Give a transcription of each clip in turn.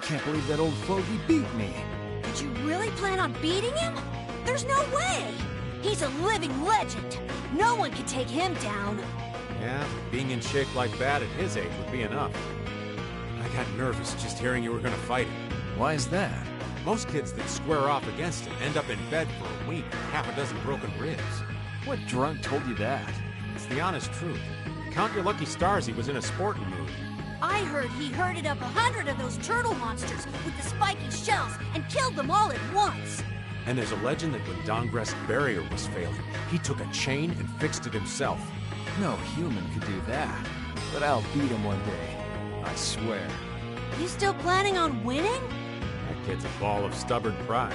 can't believe that old fogey beat me. Did you really plan on beating him? There's no way! He's a living legend. No one can take him down. Yeah, being in shape like that at his age would be enough. I got nervous just hearing you were gonna fight him. Why is that? Most kids that square off against him end up in bed for a week with half a dozen broken ribs. What drunk told you that? It's the honest truth. Count your lucky stars he was in a sporting mood. I heard he herded up 100 of those turtle monsters with the spiky shells and killed them all at once. And there's a legend that when Dongrest's barrier was failing, he took a chain and fixed it himself. No human could do that. But I'll beat him one day. I swear. You still planning on winning? That kid's a ball of stubborn pride.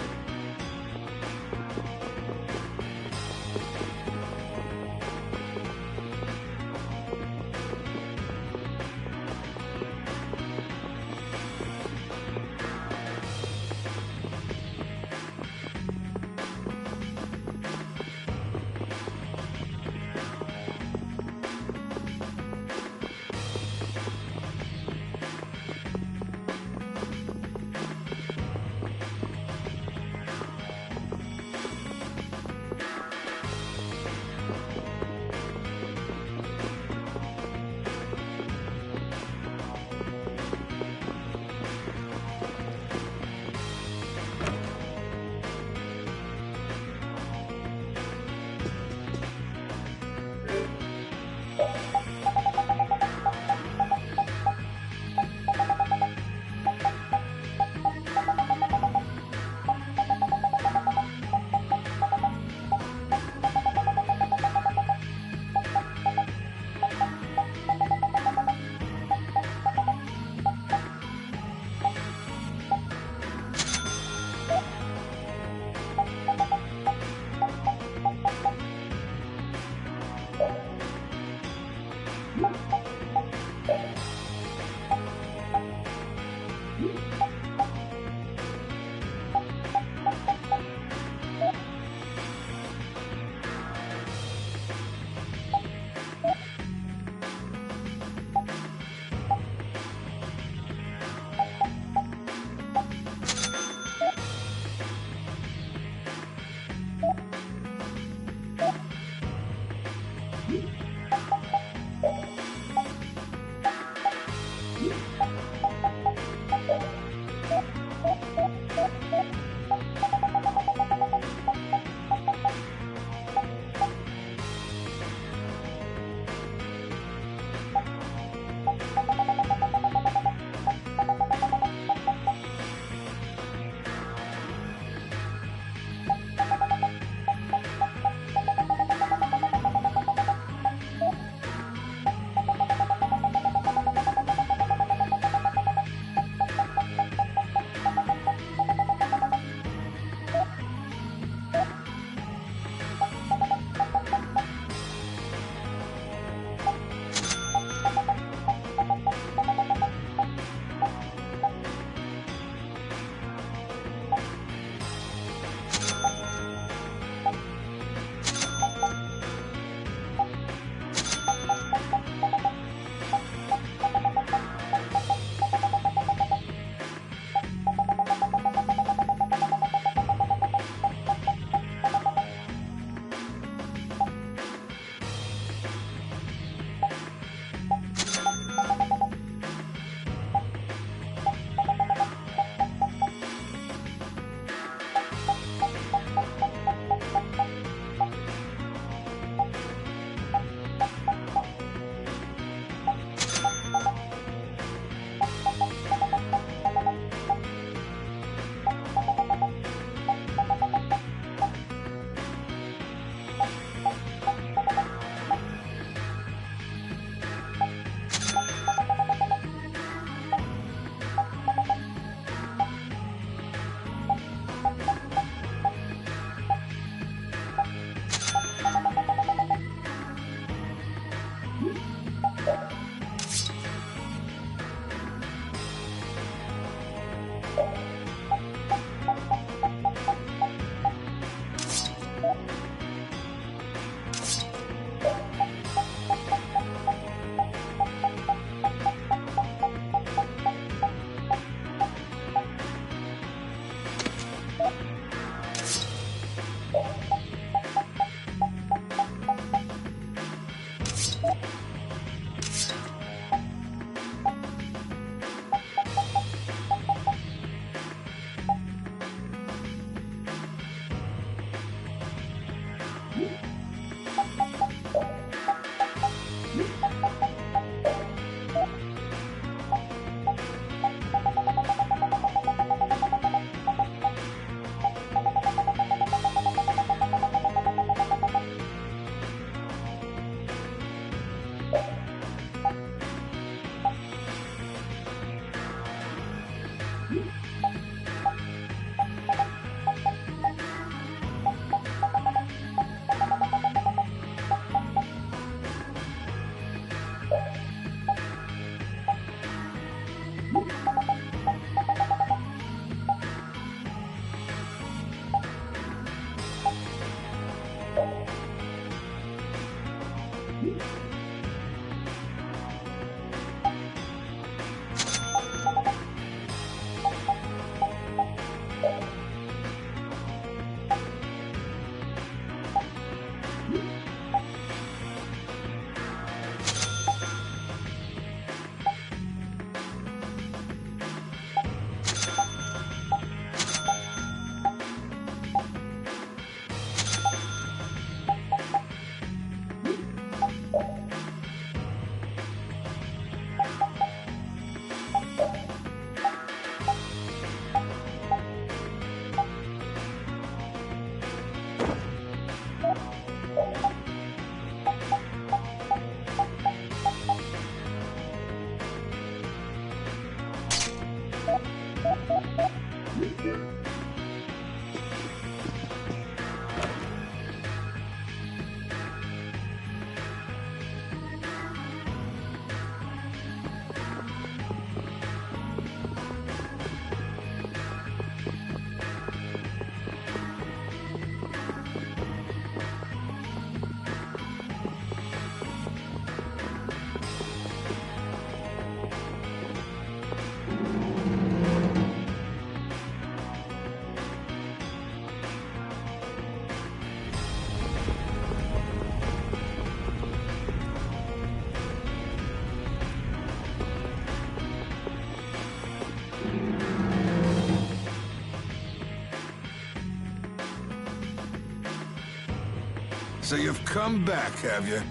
So you've come back, have you?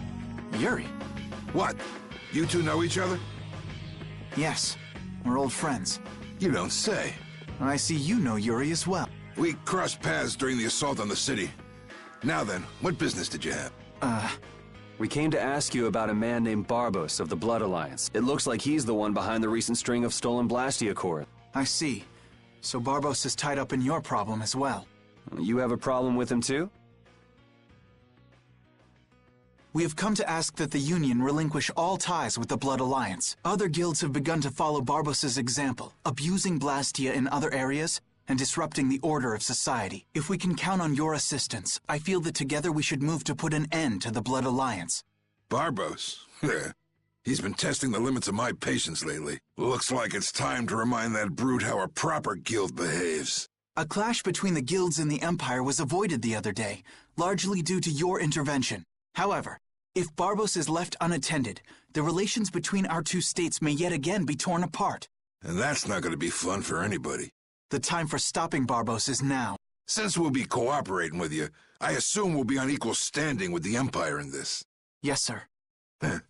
Yuri? What? You two know each other? Yes, we're old friends. You don't say. I see you know Yuri as well. We crossed paths during the assault on the city. Now then, what business did you have? We came to ask you about a man named Barbos of the Blood Alliance. It looks like he's the one behind the recent string of stolen Blastia cores. I see. So Barbos is tied up in your problem as well. You have a problem with him too? We have come to ask that the Union relinquish all ties with the Blood Alliance. Other guilds have begun to follow Barbos' example, abusing Blastia in other areas and disrupting the order of society. If we can count on your assistance, I feel that together we should move to put an end to the Blood Alliance. Barbos? He's been testing the limits of my patience lately. Looks like it's time to remind that brute how a proper guild behaves. A clash between the guilds and the Empire was avoided the other day, largely due to your intervention. However, if Barbos is left unattended, the relations between our two states may yet again be torn apart. And that's not going to be fun for anybody. The time for stopping Barbos is now. Since we'll be cooperating with you, I assume we'll be on equal standing with the Empire in this. Yes, sir. If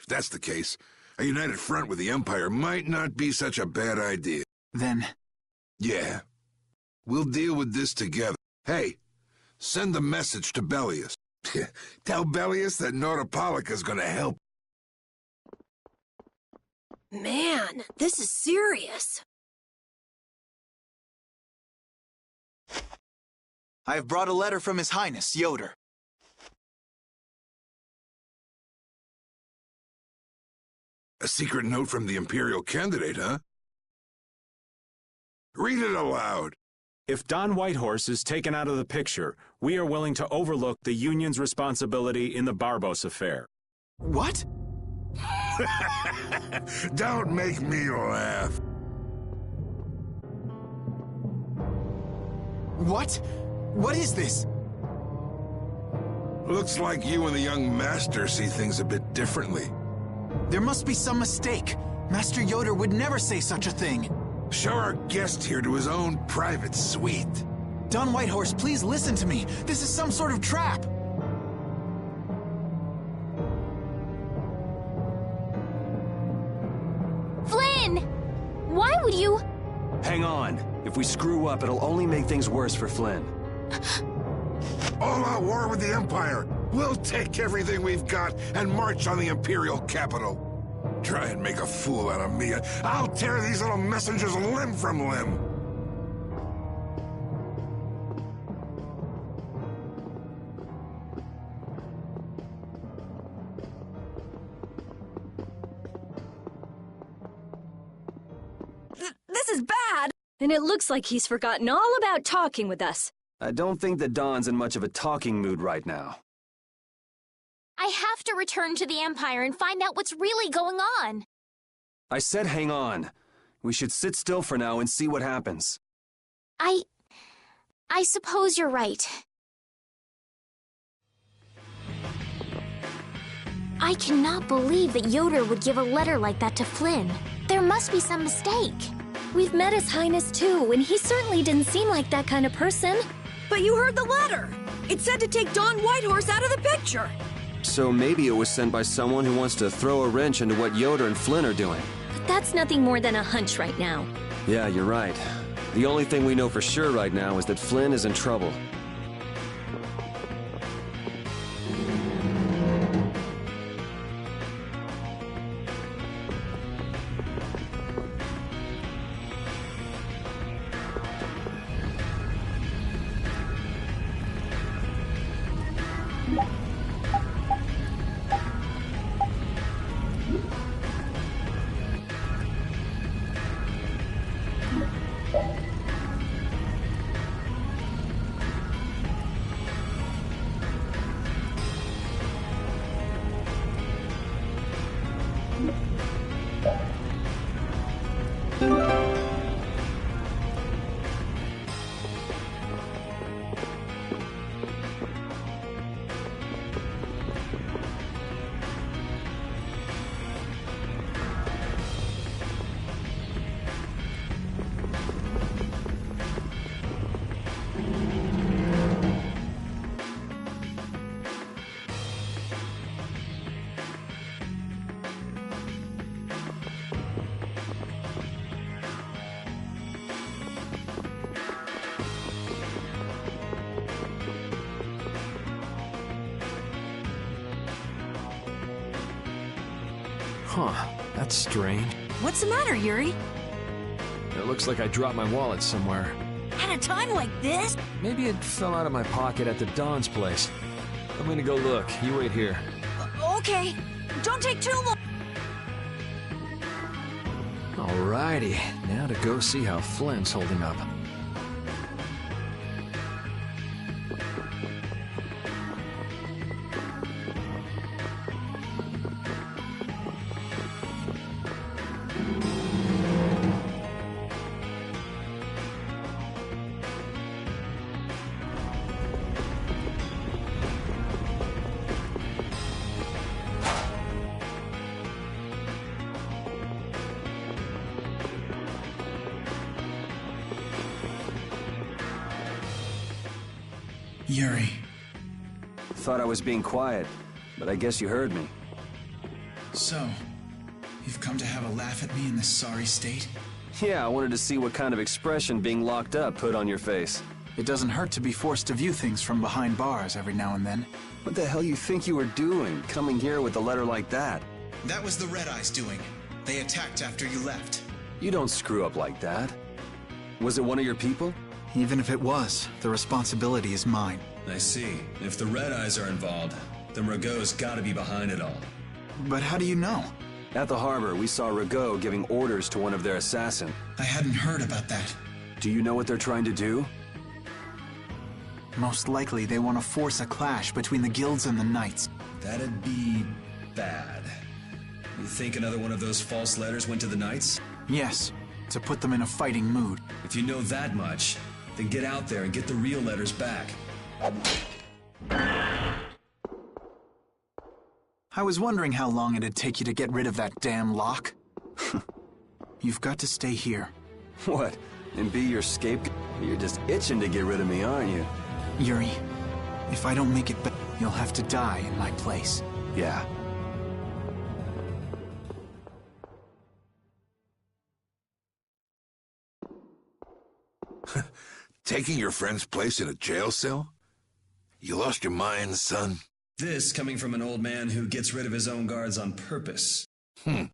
that's the case, a united front with the Empire might not be such a bad idea. Then... Yeah. We'll deal with this together. Hey, send a message to Bellius. Tell Bellius that Nordopolica's gonna help. Man, this is serious. I have brought a letter from His Highness, Yoder. A secret note from the Imperial candidate, huh? Read it aloud. If Don Whitehorse is taken out of the picture, we are willing to overlook the Union's responsibility in the Barbos affair. What? Don't make me laugh. What? What is this? Looks like you and the young master see things a bit differently. There must be some mistake. Master Yoder would never say such a thing. Show our guest here to his own private suite. Don Whitehorse, please listen to me. This is some sort of trap. Flynn! Why would you... Hang on. If we screw up, it'll only make things worse for Flynn. All out war with the Empire. We'll take everything we've got and march on the Imperial capital. Try and make a fool out of me. I'll tear these little messengers limb from limb. This is bad! And it looks like he's forgotten all about talking with us. I don't think that Don's in much of a talking mood right now. I have to return to the Empire and find out what's really going on. I said hang on. We should sit still for now and see what happens. I suppose you're right. I cannot believe that Yoder would give a letter like that to Flynn. There must be some mistake. We've met His Highness too, and he certainly didn't seem like that kind of person. But you heard the letter! It said to take Don Whitehorse out of the picture! So maybe it was sent by someone who wants to throw a wrench into what Yoder and Flynn are doing. But that's nothing more than a hunch right now. Yeah, you're right. The only thing we know for sure right now is that Flynn is in trouble. Huh, that's strange. What's the matter, Yuri? It looks like I dropped my wallet somewhere. At a time like this? Maybe it fell out of my pocket at the Don's place. I'm gonna go look. You wait here. Okay. Don't take too long. Alrighty, now to go see how Flynn's holding up. Yuri. Thought I was being quiet, but I guess you heard me. So, you've come to have a laugh at me in this sorry state? Yeah, I wanted to see what kind of expression being locked up put on your face. It doesn't hurt to be forced to view things from behind bars every now and then. What the hell you think you were doing, coming here with a letter like that? That was the Red Eyes doing. They attacked after you left. You don't screw up like that. Was it one of your people? Even if it was, the responsibility is mine. I see. If the Red Eyes are involved, then Rago's gotta be behind it all. But how do you know? At the harbor, we saw Rago giving orders to one of their assassins. I hadn't heard about that. Do you know what they're trying to do? Most likely they want to force a clash between the guilds and the knights. That'd be bad. You think another one of those false letters went to the Knights? Yes, to put them in a fighting mood. If you know that much, then get out there and get the real letters back. I was wondering how long it'd take you to get rid of that damn lock. You've got to stay here. What? And be your scapegoat? You're just itching to get rid of me, aren't you? Yuri, if I don't make it back, you'll have to die in my place. Yeah. Taking your friend's place in a jail cell? You lost your mind, son? This coming from an old man who gets rid of his own guards on purpose. I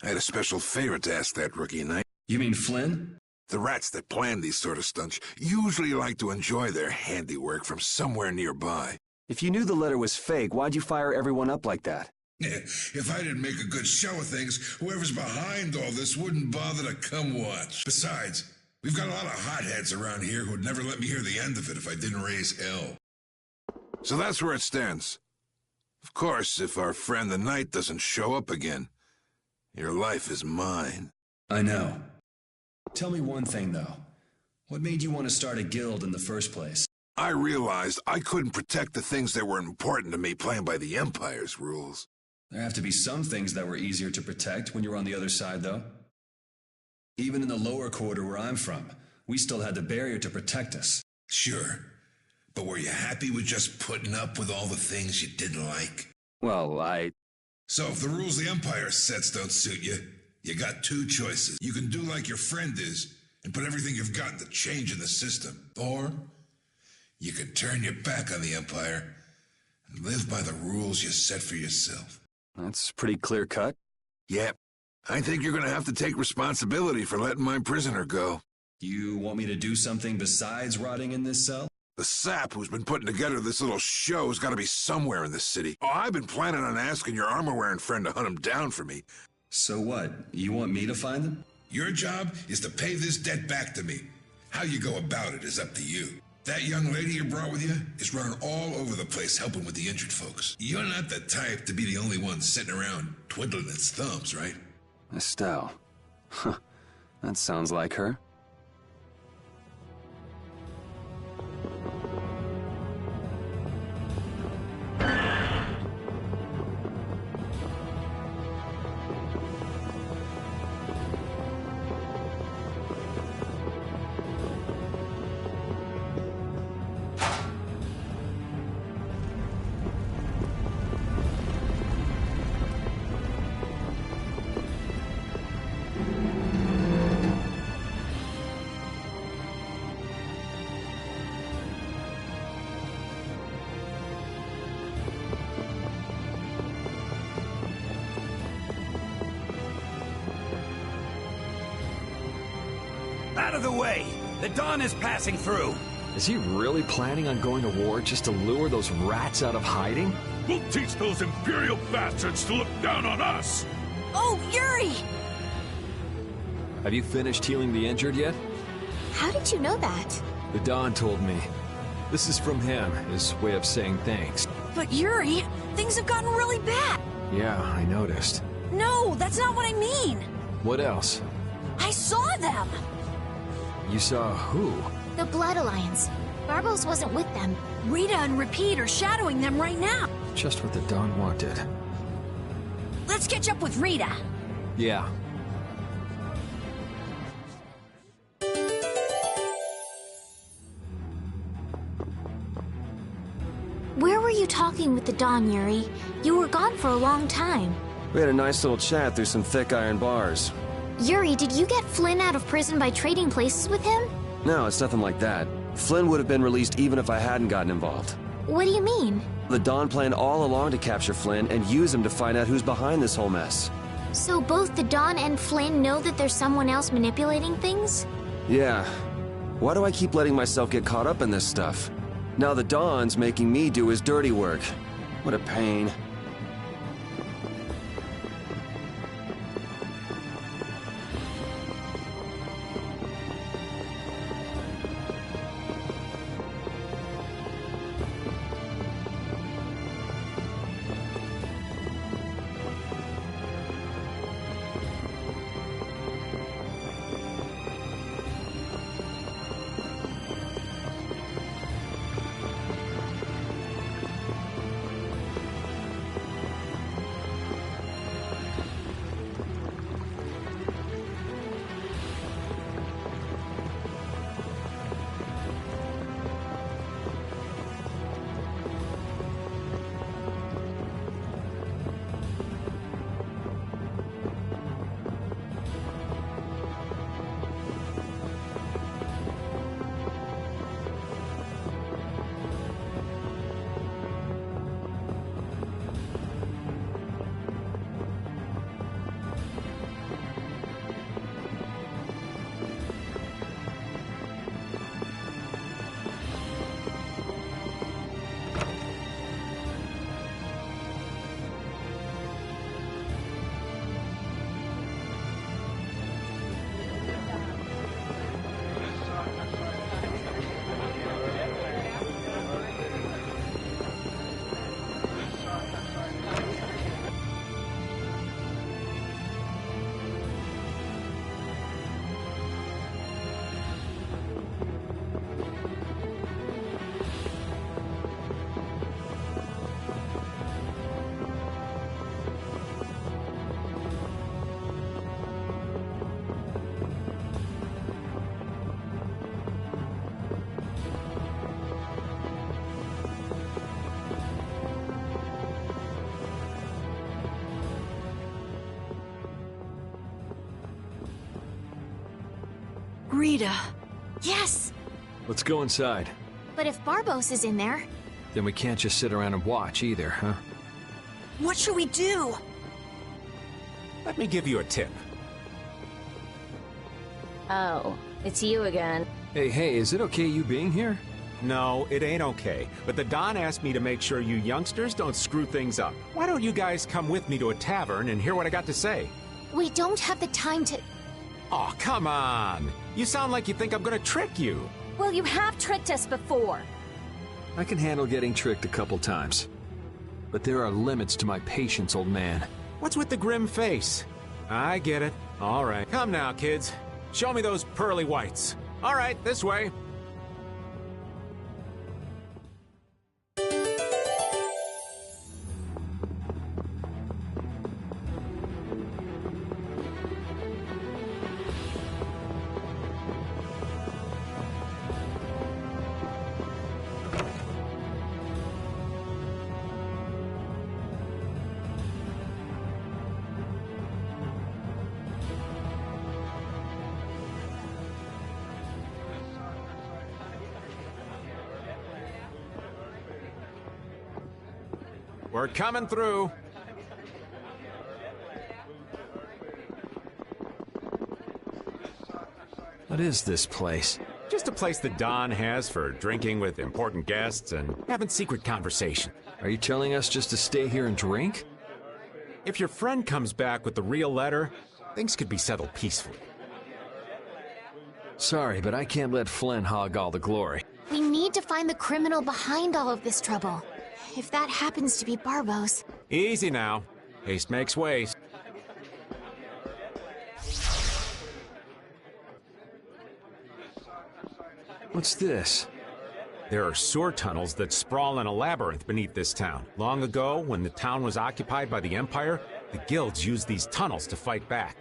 had a special favor to ask that rookie knight. You mean Flynn? The rats that plan these sort of stunts usually like to enjoy their handiwork from somewhere nearby. If you knew the letter was fake, why'd you fire everyone up like that? If I didn't make a good show of things, whoever's behind all this wouldn't bother to come watch. Besides, we've got a lot of hotheads around here who'd never let me hear the end of it if I didn't raise hell. So that's where it stands. Of course, if our friend the knight doesn't show up again, your life is mine. I know. Tell me one thing, though. What made you want to start a guild in the first place? I realized I couldn't protect the things that were important to me playing by the Empire's rules. There have to be some things that were easier to protect when you were on the other side, though. Even in the lower quarter where I'm from, we still had the barrier to protect us. Sure. But were you happy with just putting up with all the things you didn't like? Well, So if the rules the Empire sets don't suit you, you got two choices. You can do like your friend is and put everything you've got into change in the system. Or you can turn your back on the Empire and live by the rules you set for yourself. That's pretty clear-cut. Yep. I think you're going to have to take responsibility for letting my prisoner go. You want me to do something besides rotting in this cell? The sap who's been putting together this little show's got to be somewhere in this city. Oh, I've been planning on asking your armor-wearing friend to hunt him down for me. So what? You want me to find them? Your job is to pay this debt back to me. How you go about it is up to you. That young lady you brought with you is running all over the place helping with the injured folks. You're not the type to be the only one sitting around twiddling its thumbs, right? Estelle. Huh. That sounds like her. Out of the way! The Dawn is passing through! Is he really planning on going to war just to lure those rats out of hiding? We'll teach those Imperial bastards to look down on us! Oh, Yuri! Have you finished healing the injured yet? How did you know that? The Don told me. This is from him, his way of saying thanks. But Yuri, things have gotten really bad. Yeah, I noticed. No, that's not what I mean. What else? I saw them. You saw who? The Blood Alliance. Barbos wasn't with them. Rita and Repeat are shadowing them right now. Just what the Don wanted. Let's catch up with Rita. Yeah. Where were you talking with the Dawn, Yuri? You were gone for a long time. We had a nice little chat through some thick iron bars. Yuri, did you get Flynn out of prison by trading places with him? No, it's nothing like that. Flynn would have been released even if I hadn't gotten involved. What do you mean? The Dawn planned all along to capture Flynn and use him to find out who's behind this whole mess. So both the Dawn and Flynn know that there's someone else manipulating things? Yeah. Why do I keep letting myself get caught up in this stuff? Now the Dawn's making me do his dirty work. What a pain. Rita. Yes! Let's go inside. But if Barbos is in there... Then we can't just sit around and watch either, huh? What should we do? Let me give you a tip. Oh, it's you again. Hey, is it okay you being here? No, it ain't okay. But the Don asked me to make sure you youngsters don't screw things up. Why don't you guys come with me to a tavern and hear what I got to say? We don't have the time to... Oh, come on! You sound like you think I'm gonna trick you. Well, you have tricked us before. I can handle getting tricked a couple times. But there are limits to my patience, old man. What's with the grim face? I get it. All right. Come now, kids. Show me those pearly whites. All right, this way. We're coming through. What is this place? Just a place the Don has for drinking with important guests and having secret conversation. Are you telling us just to stay here and drink? If your friend comes back with the real letter, things could be settled peacefully. Sorry, but I can't let Flynn hog all the glory. We need to find the criminal behind all of this trouble. If that happens to be Barbos. Easy now. Haste makes waste. What's this? There are sewer tunnels that sprawl in a labyrinth beneath this town. Long ago, when the town was occupied by the Empire, the guilds used these tunnels to fight back.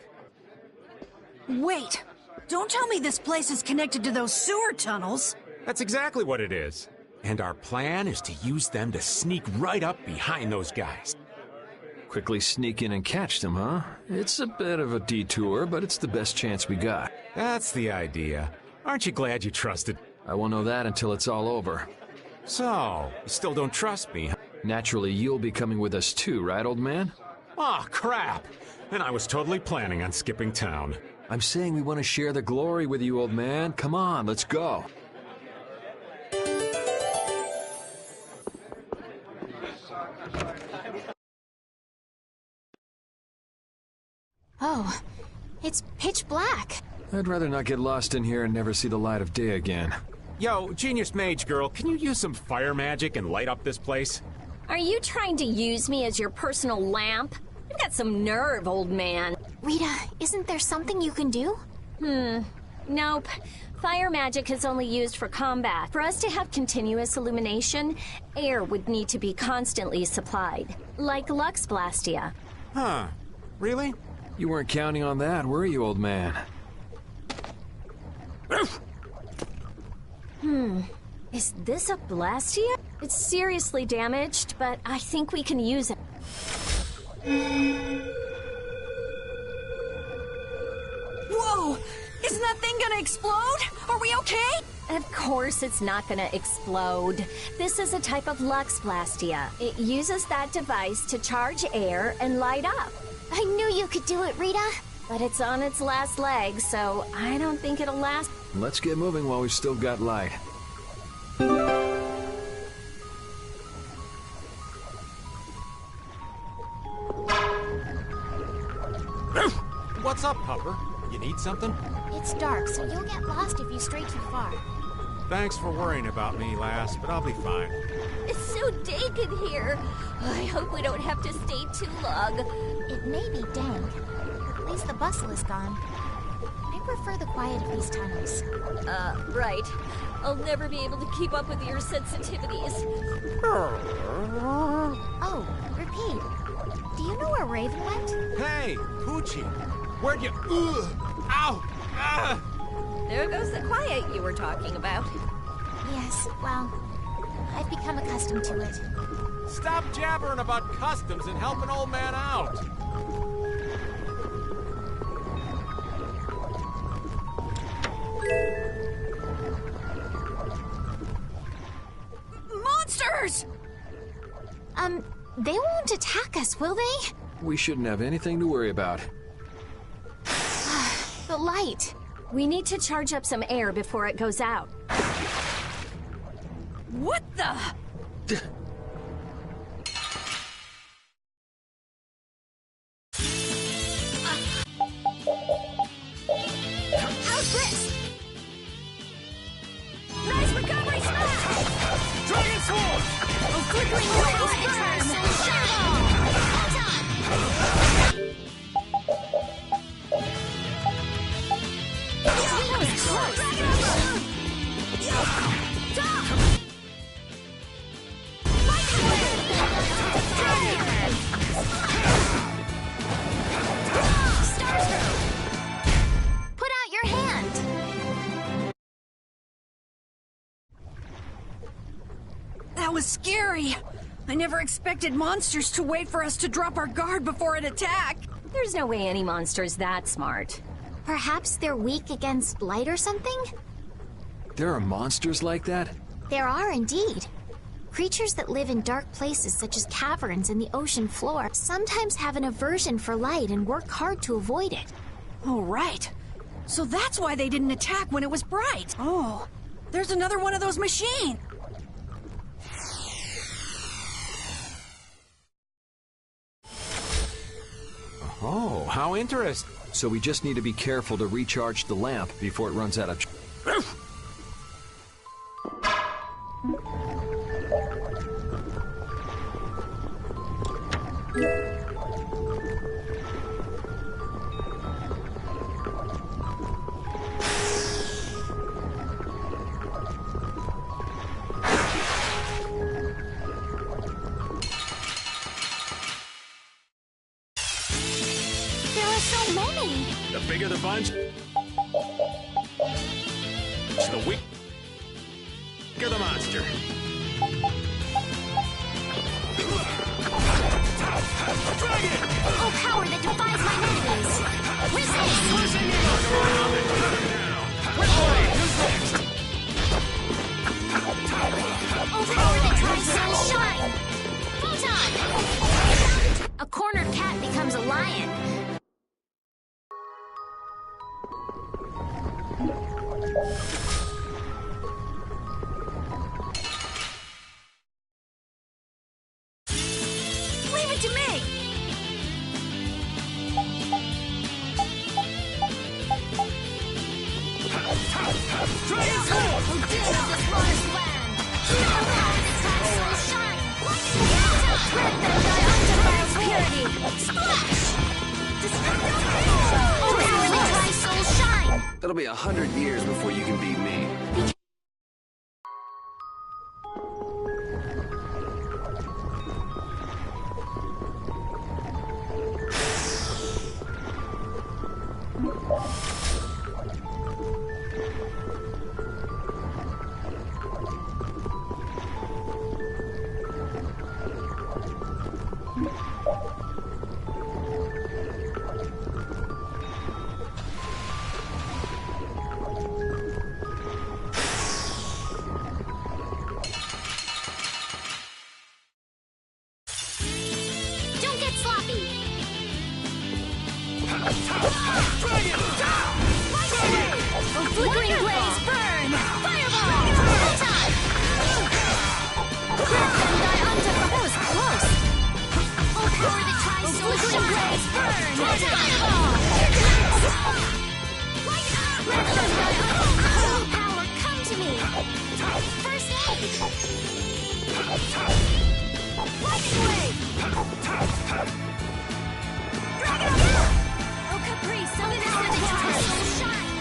Wait! Don't tell me this place is connected to those sewer tunnels! That's exactly what it is. And our plan is to use them to sneak right up behind those guys. Quickly sneak in and catch them, huh? It's a bit of a detour, but it's the best chance we got. That's the idea. Aren't you glad you trusted? I won't know that until it's all over. So, you still don't trust me, huh? Naturally, you'll be coming with us too, right, old man? Aw, crap! And I was totally planning on skipping town. I'm saying we want to share the glory with you, old man. Come on, let's go. Oh, it's pitch black. I'd rather not get lost in here and never see the light of day again. Yo, Genius Mage Girl, can you use some fire magic and light up this place? Are you trying to use me as your personal lamp? You've got some nerve, old man. Rita, isn't there something you can do? Nope. Fire magic is only used for combat. For us to have continuous illumination, air would need to be constantly supplied. Like Lux Blastia. Huh. Really? You weren't counting on that, were you, old man? Is this a Blastia? It's seriously damaged, but I think we can use it. Whoa! Isn't that thing gonna explode? Are we okay? Of course it's not gonna explode. This is a type of Lux Blastia. It uses that device to charge air and light up. I knew you could do it, Rita. But it's on its last leg, so I don't think it'll last. Let's get moving while we've still got light. What's up, Pupper? You need something? It's dark, so you'll get lost if you stray too far. Thanks for worrying about me, lass, but I'll be fine. It's so dank in here. I hope we don't have to stay too long. It may be dank. At least the bustle is gone. I prefer the quiet of these tunnels. Right. I'll never be able to keep up with your sensitivities. Oh, repeat. Do you know where Raven went? Hey, Poochie! Where'd you... Ow! Ah! There goes the quiet you were talking about. Yes, well, I've become accustomed to it. Stop jabbering about customs and help an old man out! monsters! They won't attack us, will they? We shouldn't have anything to worry about. The light. We need to charge up some air before it goes out. What the? How's this? Nice recovery smash! Dragon Sword! Oh, flickering blaze burn! Shadow! Hold on! That was close! Put out your hand! That was scary. I never expected monsters to wait for us to drop our guard before an attack. There's no way any monster's that smart. Perhaps they're weak against light or something? There are monsters like that? There are indeed. Creatures that live in dark places such as caverns and the ocean floor sometimes have an aversion for light and work hard to avoid it. Oh, right. So that's why they didn't attack when it was bright. Oh, there's another one of those machines. Oh, how interesting. So we just need to be careful to recharge the lamp before it runs out of... There are so many! The bigger the bunch, the weaker the monster. Oh, power that defies my enemies! Resist! Oh, power that tries to shine! Photon! A cornered cat becomes a lion. Leave it to me! Dragon Sword! Oh, deal with this lost land! Oh, power that tries to shine! Grant them thy undefiled purity! Splash! Oh, power that tries soul shine! It'll be 100 years before you can beat me. Don't get sloppy! Oh, flickering blaze burn! Fireball! Photon! Grant them thy undefiled... That was close! Oh, power that tries to flickering blaze burn! Fireball! Grant them thy undefiled power, come to me! First aid! Lightning wave! Dragon Ball! Oh, Caprice, so this is the time will shine!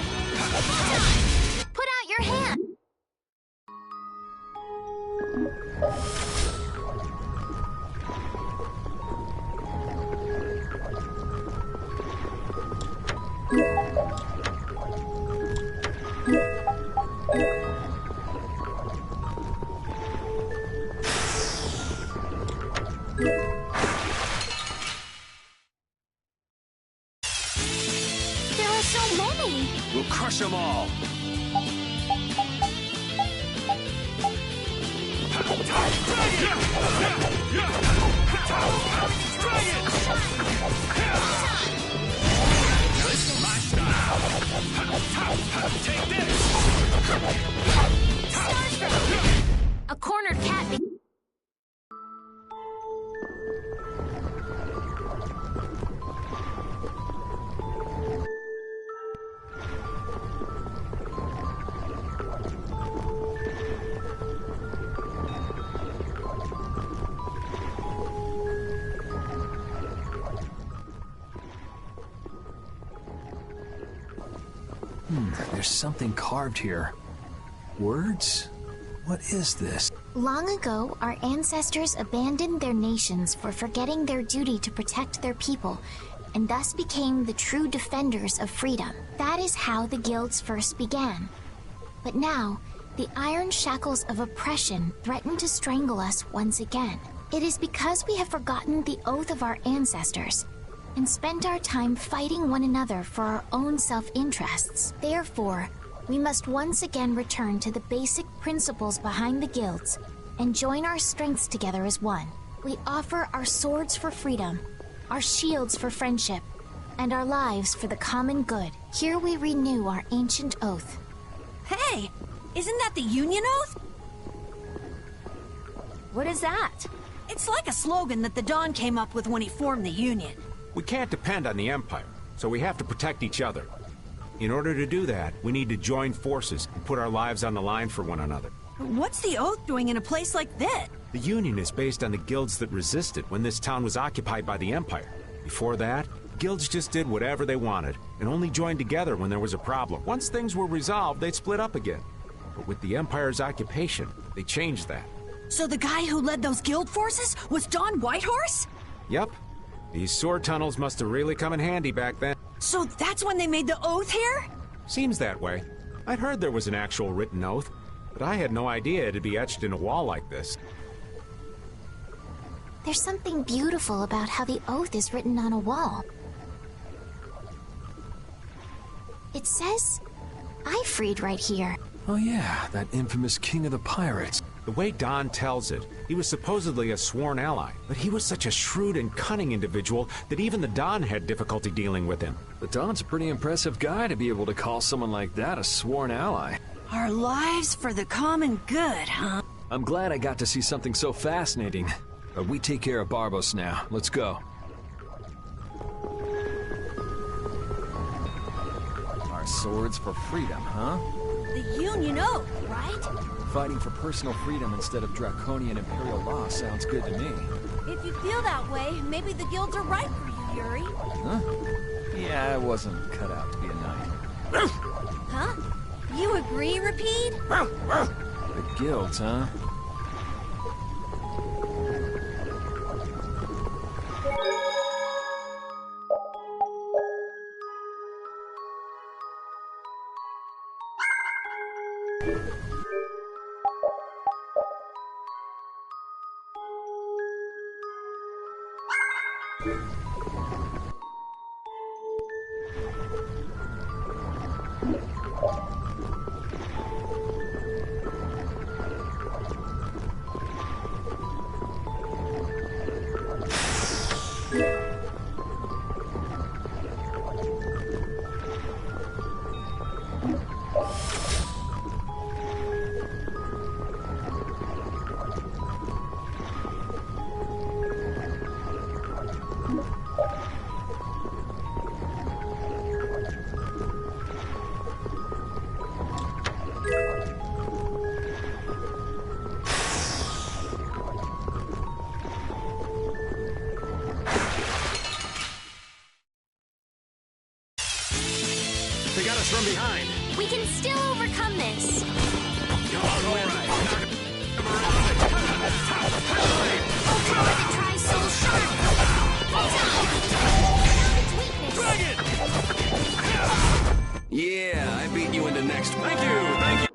Photon! Put out your hand! There are so many! We'll crush them all. Take this! A cornered cat. There's something carved here. Words? What is this? Long ago, our ancestors abandoned their nations for forgetting their duty to protect their people, and thus became the true defenders of freedom. That is how the guilds first began. But now, the iron shackles of oppression threaten to strangle us once again. It is because we have forgotten the oath of our ancestors and spent our time fighting one another for our own self-interests. Therefore, we must once again return to the basic principles behind the guilds and join our strengths together as one. We offer our swords for freedom, our shields for friendship, and our lives for the common good. Here we renew our ancient oath. Hey! Isn't that the Union Oath? What is that? It's like a slogan that the Don came up with when he formed the Union. We can't depend on the Empire, so we have to protect each other. In order to do that, we need to join forces and put our lives on the line for one another. What's the Oath doing in a place like this? The Union is based on the guilds that resisted when this town was occupied by the Empire. Before that, guilds just did whatever they wanted and only joined together when there was a problem. Once things were resolved, they'd split up again. But with the Empire's occupation, they changed that. So the guy who led those guild forces was Don Whitehorse? Yep. These sword tunnels must have really come in handy back then. So that's when they made the Oath here? Seems that way. I'd heard there was an actual written oath, but I had no idea it'd be etched in a wall like this. There's something beautiful about how the oath is written on a wall. It says, "I freed" right here. Oh yeah, that infamous king of the pirates. The way Don tells it, he was supposedly a sworn ally, but he was such a shrewd and cunning individual that even the Don had difficulty dealing with him. The Don's a pretty impressive guy to be able to call someone like that a sworn ally. Our lives for the common good, huh? I'm glad I got to see something so fascinating. But we take care of Barbos now. Let's go. Our swords for freedom, huh? The Union Oath, right? Fighting for personal freedom instead of draconian imperial law sounds good to me. If you feel that way, maybe the guilds are right for you, Yuri. Huh? Yeah, I wasn't cut out to be a knight. Huh? You agree, Rapide? The guilds, huh? They got us from behind. We can still overcome this. Come on, all right. Knock him around. Try soul shine. Dragon! Yeah, I beat you into next. Thank you, thank you.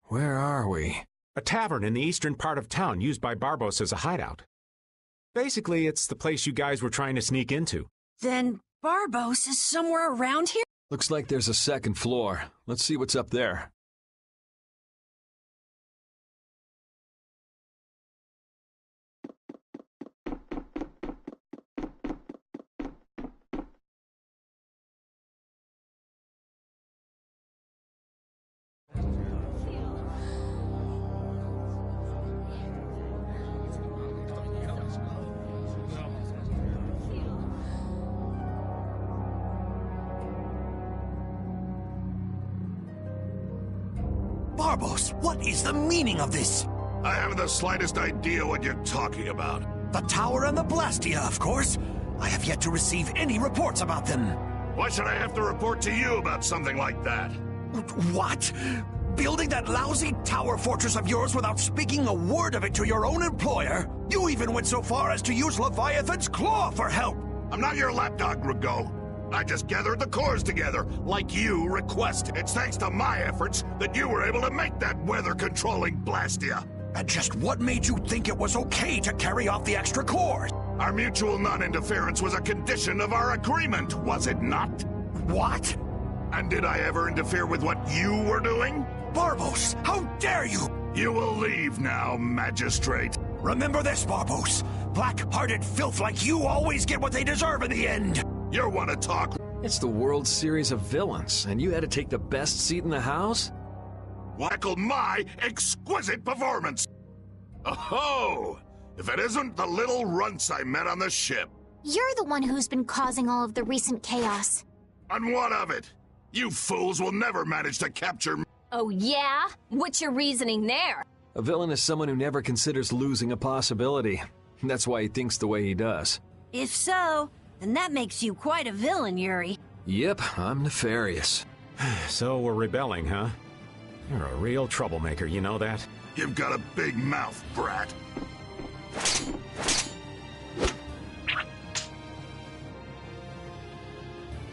Where are we? A tavern in the eastern part of town used by Barbos as a hideout. Basically, it's the place you guys were trying to sneak into. Then Barbos is somewhere around here? Looks like there's a second floor. Let's see what's up there. Barbos, what is the meaning of this? I haven't the slightest idea what you're talking about. The tower and the Blastia, of course. I have yet to receive any reports about them. Why should I have to report to you about something like that? What? Building that lousy tower fortress of yours without speaking a word of it to your own employer? You even went so far as to use Leviathan's Claw for help! I'm not your lapdog, Rigaud. I just gathered the cores together, like you requested. It's thanks to my efforts that you were able to make that weather-controlling Blastia. And just what made you think it was okay to carry off the extra cores? Our mutual non-interference was a condition of our agreement, was it not? What? And did I ever interfere with what you were doing? Barbos, how dare you! You will leave now, Magistrate. Remember this, Barbos. Black-hearted filth like you always get what they deserve in the end. You want to talk? It's the World Series of Villains, and you had to take the best seat in the house? Tackle my exquisite performance! Oh, if it isn't the little runts I met on the ship. You're the one who's been causing all of the recent chaos. And what of it? You fools will never manage to capture me. Oh, yeah? What's your reasoning there? A villain is someone who never considers losing a possibility. That's why he thinks the way he does. If so, then that makes you quite a villain, Yuri. Yep, I'm nefarious. So we're rebelling, huh? You're a real troublemaker, you know that? You've got a big mouth, brat.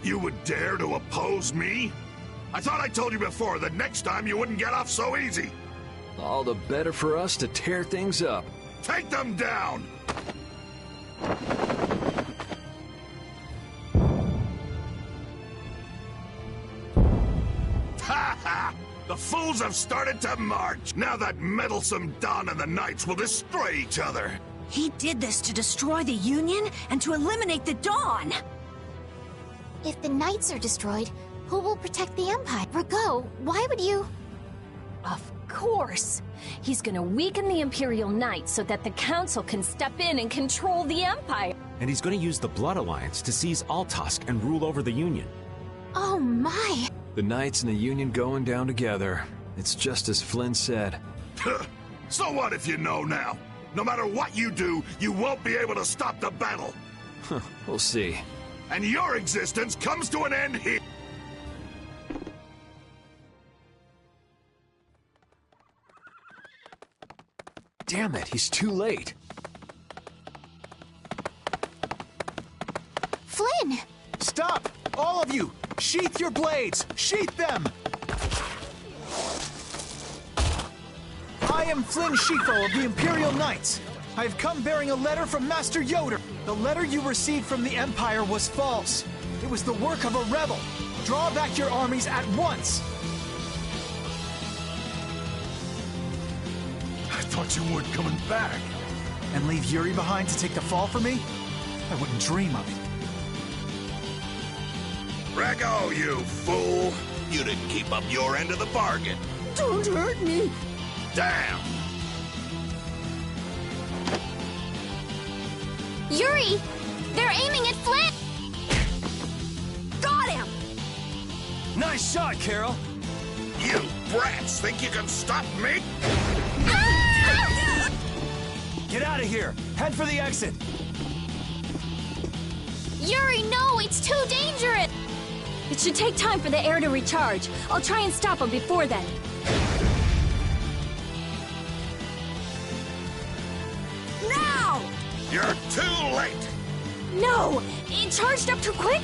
You would dare to oppose me? I thought I told you before that next time you wouldn't get off so easy. All the better for us to tear things up. Take them down! Ha ha! The fools have started to march! Now that meddlesome Dawn and the Knights will destroy each other! He did this to destroy the Union and to eliminate the Dawn! If the Knights are destroyed, who will protect the Empire? Rigaud, why would you... Of course. He's gonna weaken the Imperial Knights so that the Council can step in and control the Empire. And he's going to use the Blood Alliance to seize Altosk and rule over the Union. Oh my! The Knights and the Union going down together. It's just as Flynn said. So what if you know now? No matter what you do, you won't be able to stop the battle. We'll see. And your existence comes to an end here. Damn it, he's too late. Flynn! Stop! All of you! Sheath your blades! Sheath them! I am Flynn Shifo of the Imperial Knights. I have come bearing a letter from Master Yoder. The letter you received from the Empire was false. It was the work of a rebel. Draw back your armies at once! thought you weren't coming back. And leave Yuri behind to take the fall for me? I wouldn't dream of it. Rego, you fool! You didn't keep up your end of the bargain. Don't hurt me! Damn! Yuri! They're aiming at Flynn! Got him! Nice shot, Carol! You brats think you can stop me? Ah! Get out of here! Head for the exit! Yuri, no! It's too dangerous! It should take time for the air to recharge. I'll try and stop him before then. Now! You're too late! No! It charged up too quick?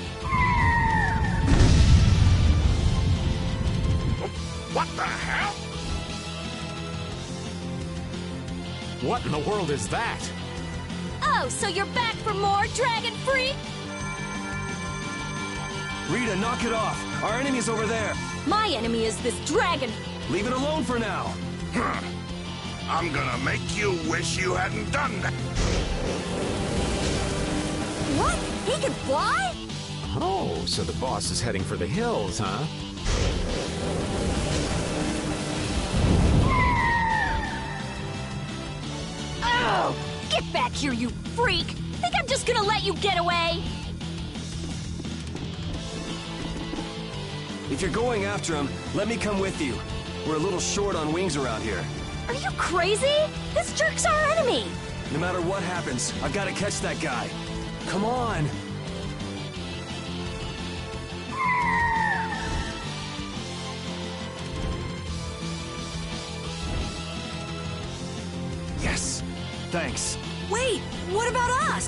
What the hell? What in the world is that? Oh, so you're back for more, Dragon Freak? Rita, knock it off! Our enemy's over there! My enemy is this dragon. Leave it alone for now! I'm gonna make you wish you hadn't done that. What? He can fly? Oh, so the boss is heading for the hills, huh? Oh! Get back here, you freak! Think I'm just gonna let you get away? If you're going after him, let me come with you. We're a little short on wings around here. Are you crazy? This jerk's our enemy! No matter what happens, I've got to catch that guy. Come on! Yes! Thanks. Wait, what about us?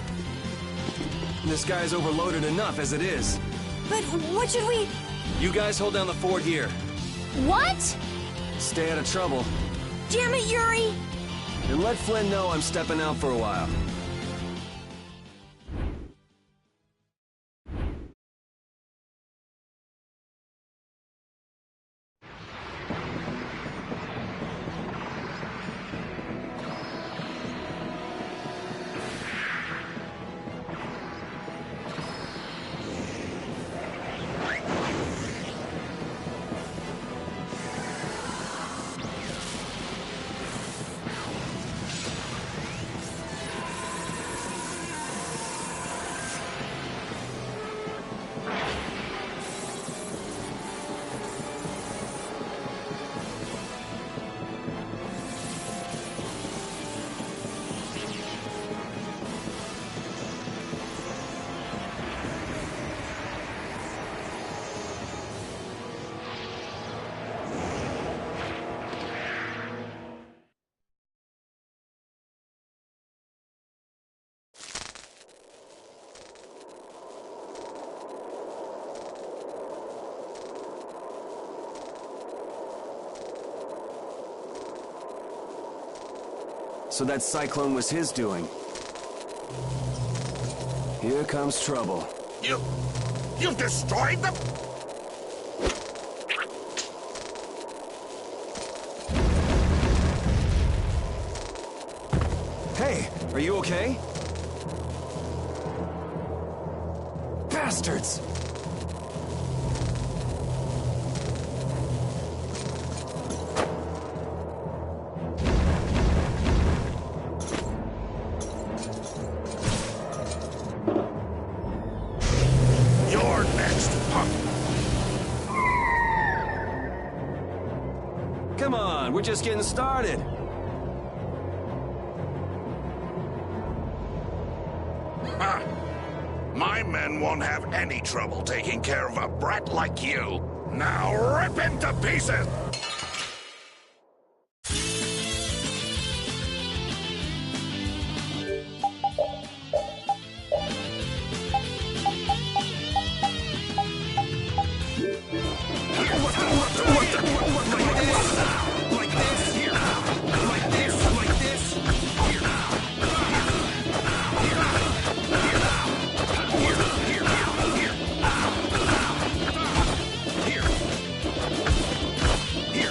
This guy's overloaded enough as it is. But what should we... You guys hold down the fort here. What? Stay out of trouble. Damn it, Yuri! And let Flynn know I'm stepping out for a while. So that cyclone was his doing. Here comes trouble. You've destroyed them? Hey, are you okay? Bastards! Come on, we're just getting started. Ha! My men won't have any trouble taking care of a brat like you. Now rip him to pieces! Here.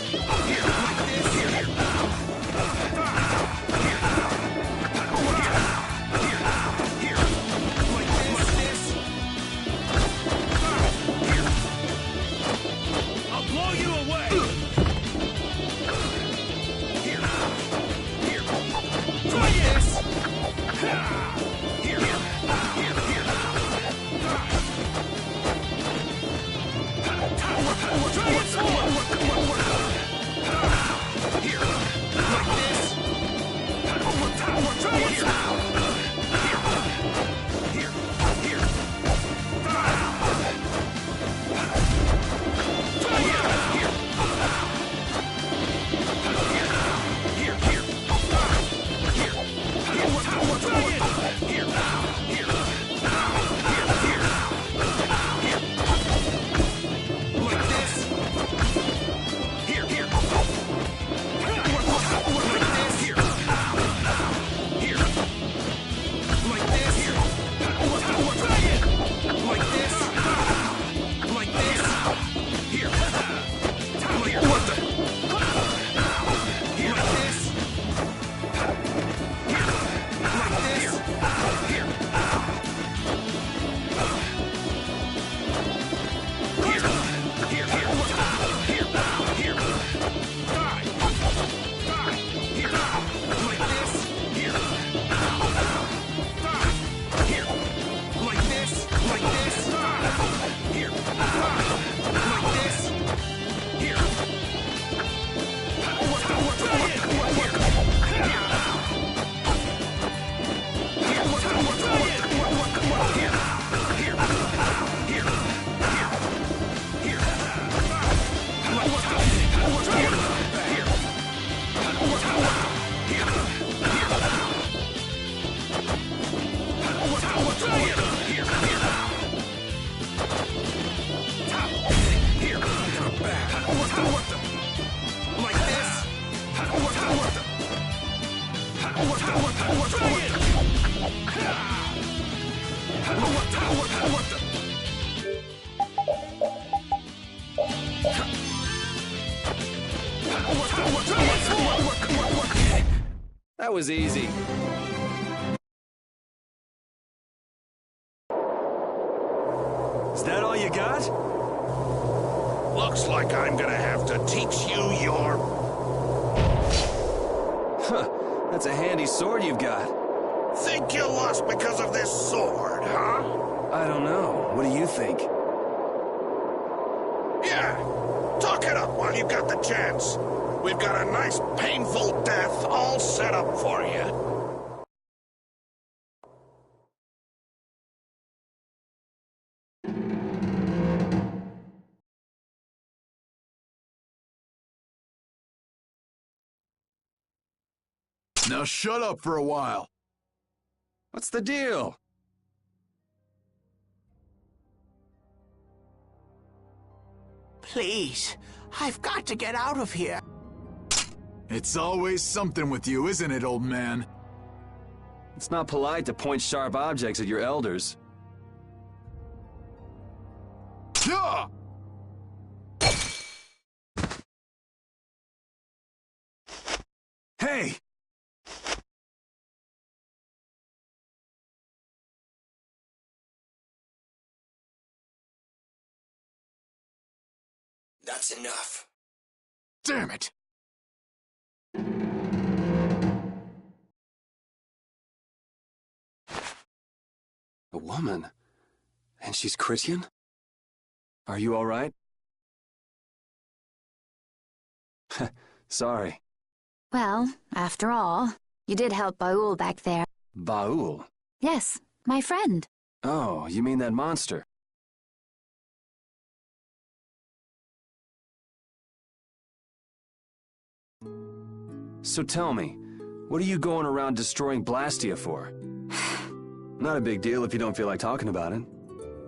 That was easy. Is that all you got? Looks like I'm gonna have to teach you your... Huh, that's a handy sword you've got. Think you lost because of this sword, huh? I don't know. What do you think? Yeah, talk it up while you got the chance. We've got a nice, painful death all set up for you. Now shut up for a while. What's the deal? Please, I've got to get out of here. It's always something with you, isn't it, old man? It's not polite to point sharp objects at your elders. Yeah! Hey! That's enough. Damn it! A woman? And she's Christian? Are you all right? Sorry. Well, after all, you did help Baul back there. Baul? Yes, my friend. Oh, you mean that monster? So tell me, what are you going around destroying Blastia for? Not a big deal if you don't feel like talking about it.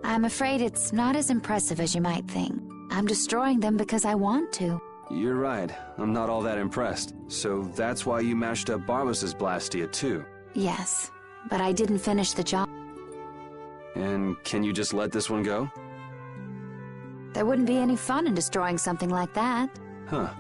I'm afraid it's not as impressive as you might think. I'm destroying them because I want to. You're right. I'm not all that impressed. So that's why you mashed up Barbos's Blastia too? Yes, but I didn't finish the job. And can you just let this one go? There wouldn't be any fun in destroying something like that. Huh.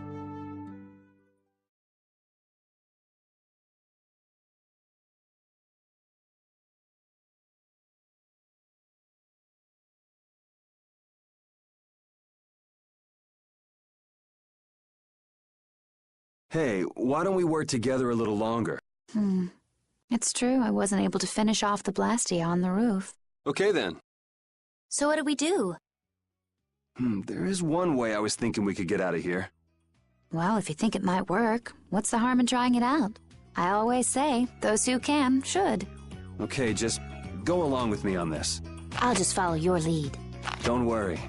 Hey, why don't we work together a little longer? It's true, I wasn't able to finish off the Blastia on the roof. Okay then. So what do we do? There is one way I was thinking we could get out of here. Well, if you think it might work, what's the harm in trying it out? I always say, those who can, should. Okay, just go along with me on this. I'll just follow your lead. Don't worry.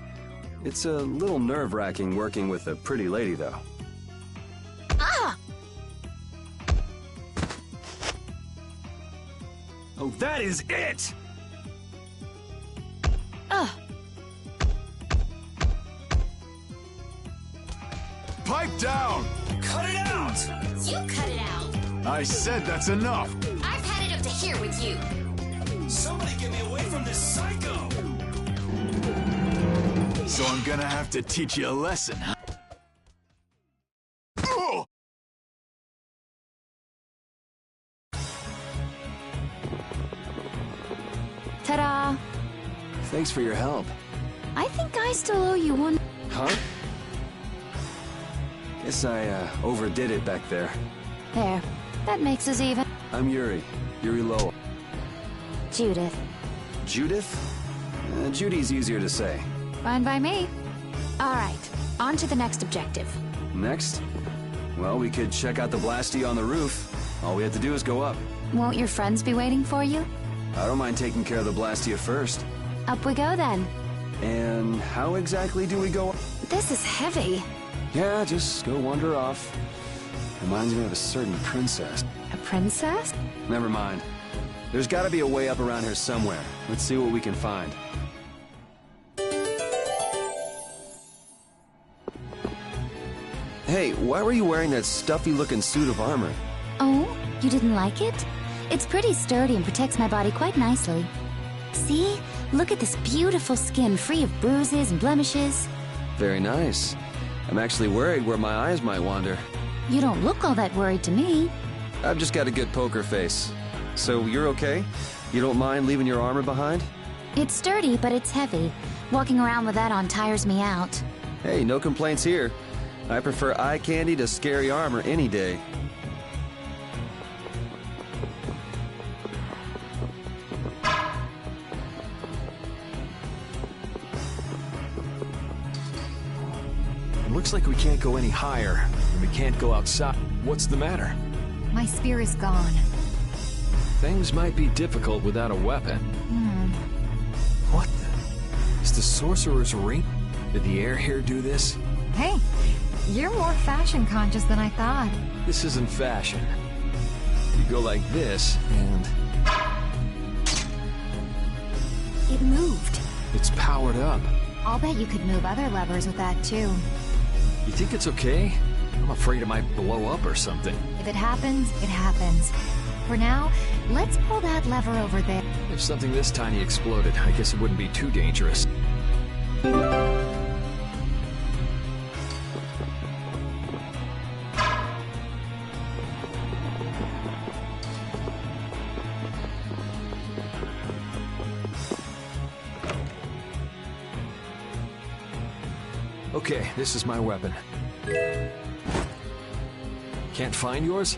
It's a little nerve-wracking working with a pretty lady, though. Ah! Oh, that is it! Ugh. Pipe down! Cut it out! You cut it out! I said that's enough! I've had it up to here with you! Somebody get me away from this psycho! So I'm gonna have to teach you a lesson, huh? Oh! Ta-da! Thanks for your help. I think I still owe you one. Huh? Guess I overdid it back there. There. That makes us even. I'm Yuri. Yuri Lowell. Judith. Judith? Judy's easier to say. Fine by me. All right. On to the next objective. Next? Well, we could check out the Blastia on the roof. All we have to do is go up. Won't your friends be waiting for you? I don't mind taking care of the Blastia first. Up we go then. And how exactly do we go up? This is heavy. Yeah, just go wander off. Reminds me of a certain princess. A princess? Never mind. There's gotta be a way up around here somewhere. Let's see what we can find. Hey, why were you wearing that stuffy-looking suit of armor? Oh, you didn't like it? It's pretty sturdy and protects my body quite nicely. See? Look at this beautiful skin, free of bruises and blemishes. Very nice. I'm actually worried where my eyes might wander. You don't look all that worried to me. I've just got a good poker face. So you're okay? You don't mind leaving your armor behind? It's sturdy, but it's heavy. Walking around with that on tires me out. Hey, no complaints here. I prefer eye candy to scary armor any day. It looks like we can't go any higher, and we can't go outside. What's the matter? My spear is gone. Things might be difficult without a weapon. What the? Is the sorcerer's ring? Did the air here do this? Hey, you're more fashion conscious than I thought. This isn't fashion. You go like this, and... It moved. it's powered up. I'll bet you could move other levers with that, too. You think it's okay? I'm afraid it might blow up or something. If it happens, it happens. For now, let's pull that lever over there. If something this tiny exploded, I guess it wouldn't be too dangerous. Okay, this is my weapon. Can't find yours?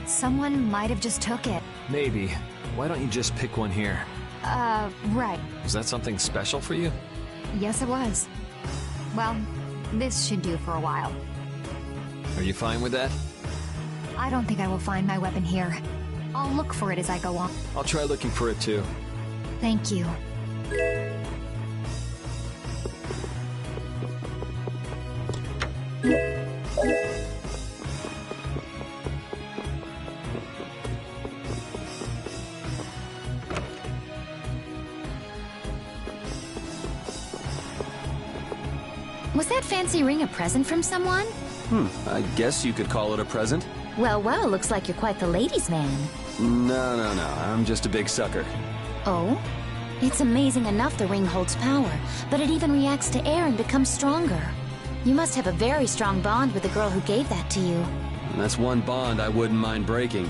Someone might have just took it. Maybe. Why don't you just pick one here? Right. Was that something special for you? Yes, it was. Well, this should do for a while. Are you fine with that? I don't think I will find my weapon here. I'll look for it as I go on. I'll try looking for it too. Thank you. Was that fancy ring a present from someone? I guess you could call it a present. Well, looks like you're quite the ladies' man. No. I'm just a big sucker. Oh? It's amazing enough the ring holds power, but it even reacts to air and becomes stronger. You must have a very strong bond with the girl who gave that to you. And that's one bond I wouldn't mind breaking.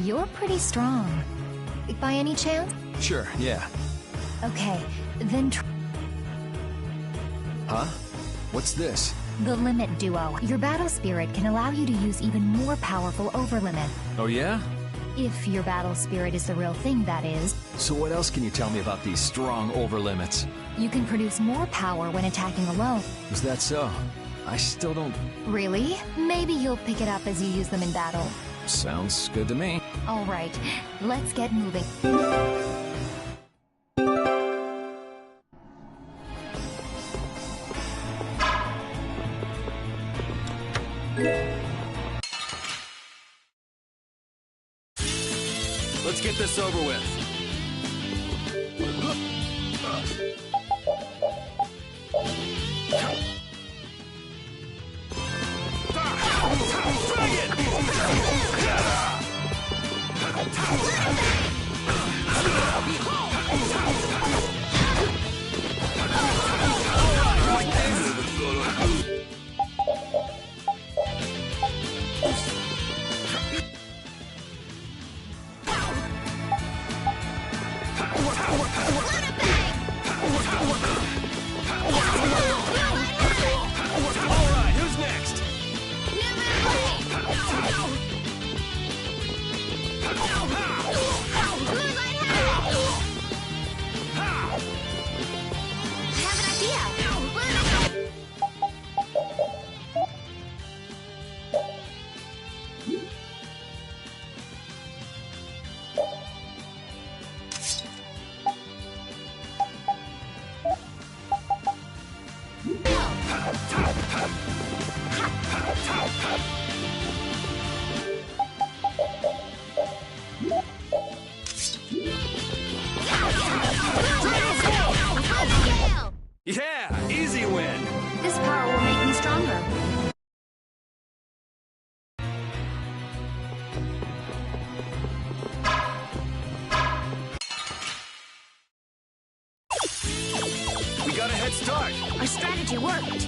You're pretty strong. By any chance? Sure, yeah. Okay, then Huh? What's this? the Limit Duo. Your battle spirit can allow you to use even more powerful overlimit. Oh yeah? If your battle spirit is the real thing, that is. So what else can you tell me about these strong overlimits? You can produce more power when attacking alone. Is that so? I still don't... Really? Maybe you'll pick it up as you use them in battle. Sounds good to me. All right, let's get moving. Let's get this over with. Yeah, easy win. This power will make me stronger. We got a head start. Our strategy worked.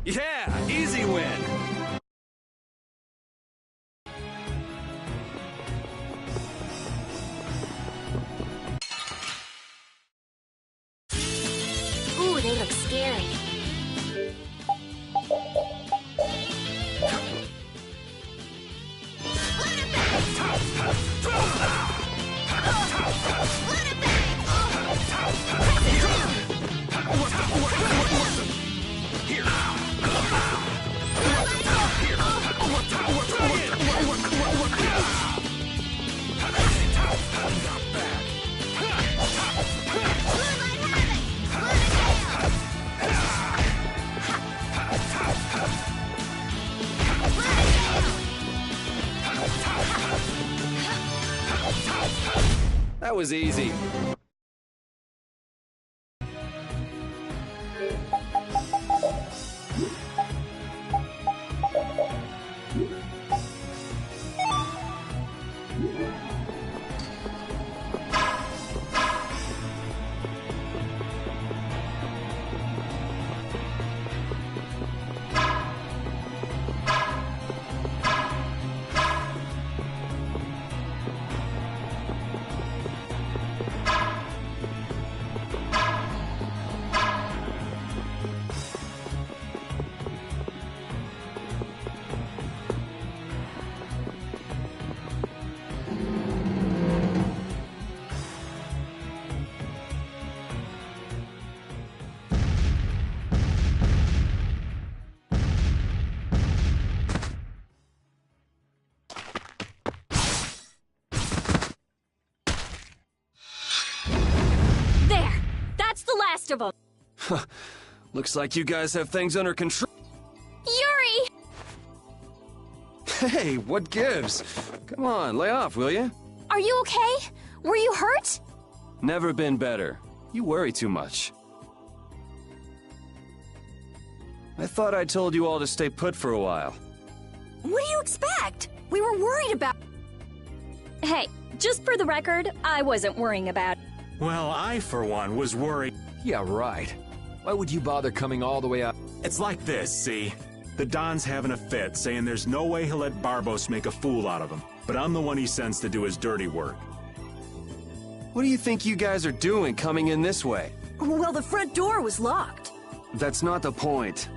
Yeah, easy win. Ooh, they look scary. That was easy. Of them. Looks like you guys have things under control. Yuri! Hey, what gives? Come on, lay off, will you? Are you okay? Were you hurt? Never been better. You worry too much. I thought I told you all to stay put for a while. What do you expect? We were worried about... Hey, just for the record, I wasn't worrying about... Well, I, for one, was worried. Yeah, right. Why would you bother coming all the way out? It's like this, see? The Don's having a fit, saying there's no way he'll let Barbos make a fool out of him. But I'm the one he sends to do his dirty work. What do you think you guys are doing coming in this way? Well, the front door was locked. That's not the point.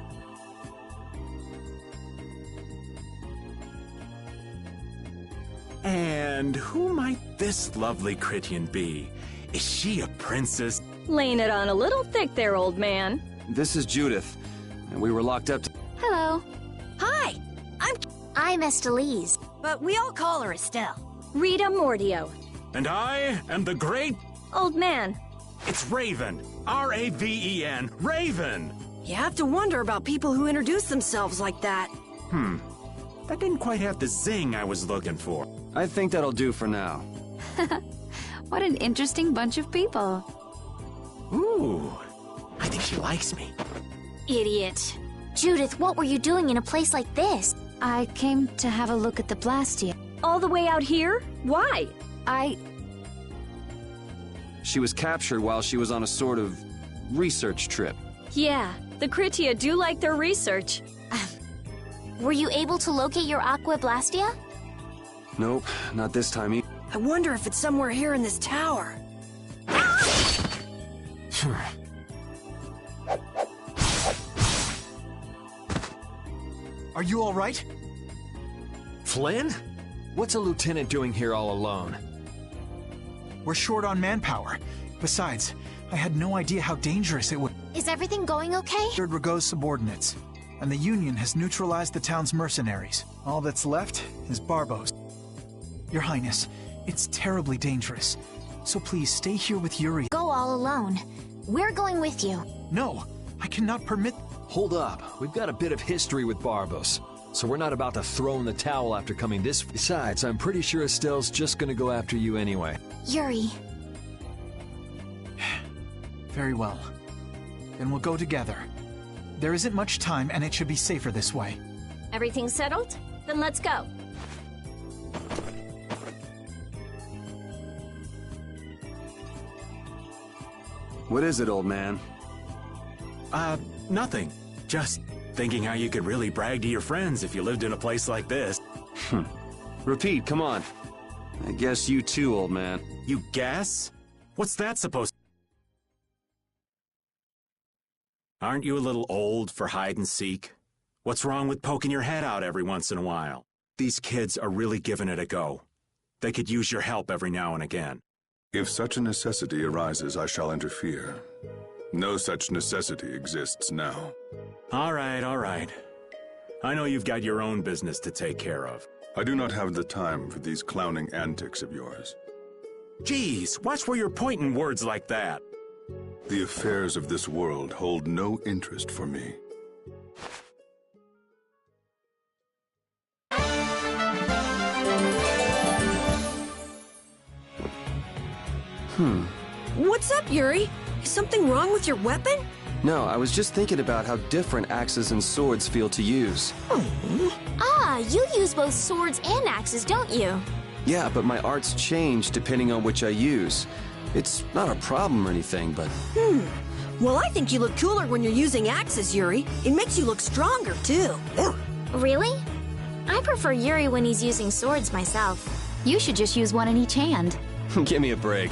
And who might this lovely Critian be? Is she a princess? Laying it on a little thick there, old man. This is Judith, and we were locked up to... Hello. Hi, I'm Estelise. but we all call her Estelle. Rita Mordio. And I am the great... Old man. It's Raven. R-A-V-E-N. Raven! You have to wonder about people who introduce themselves like that. That didn't quite have the zing I was looking for. I think that'll do for now. What an interesting bunch of people. Ooh, I think she likes me. Idiot. Judith, what were you doing in a place like this? I came to have a look at the Blastia. All the way out here? Why? She was captured while she was on a sort of research trip. Yeah, the Critia do like their research. Were you able to locate your Aqua Blastia? Nope, not this time either. I wonder if it's somewhere here in this tower. Are you all right? Flynn? What's a lieutenant doing here all alone? We're short on manpower. Besides, I had no idea how dangerous it would... Is everything going okay? Rago's subordinates, and the Union has neutralized the town's mercenaries. All that's left is Barbos. Your Highness, it's terribly dangerous. So please stay here with Yuri. Go all alone. We're going with you. No, I cannot permit... Hold up. We've got a bit of history with Barbos, so we're not about to throw in the towel after coming this... Besides, I'm pretty sure Estelle's just gonna go after you anyway. Yuri. Very well. Then we'll go together. There isn't much time, and it should be safer this way. Everything settled? Then let's go. What is it, old man? Nothing. Just thinking how you could really brag to your friends if you lived in a place like this. Repeat, come on. I guess you too, old man. You guess? What's that supposed to... Aren't you a little old for hide and seek? What's wrong with poking your head out every once in a while? These kids are really giving it a go. They could use your help every now and again. If such a necessity arises, I shall interfere. No such necessity exists now. All right, all right. I know you've got your own business to take care of. I do not have the time for these clowning antics of yours. Geez, watch where you're pointing words like that. The affairs of this world hold no interest for me. What's up, Yuri? Is something wrong with your weapon? No, I was just thinking about how different axes and swords feel to use. Ah, you use both swords and axes, don't you? Yeah, but my arts change depending on which I use. It's not a problem or anything, but... Well, I think you look cooler when you're using axes, Yuri. It makes you look stronger, too. Really? I prefer Yuri when he's using swords myself. You should just use one in each hand. Give me a break.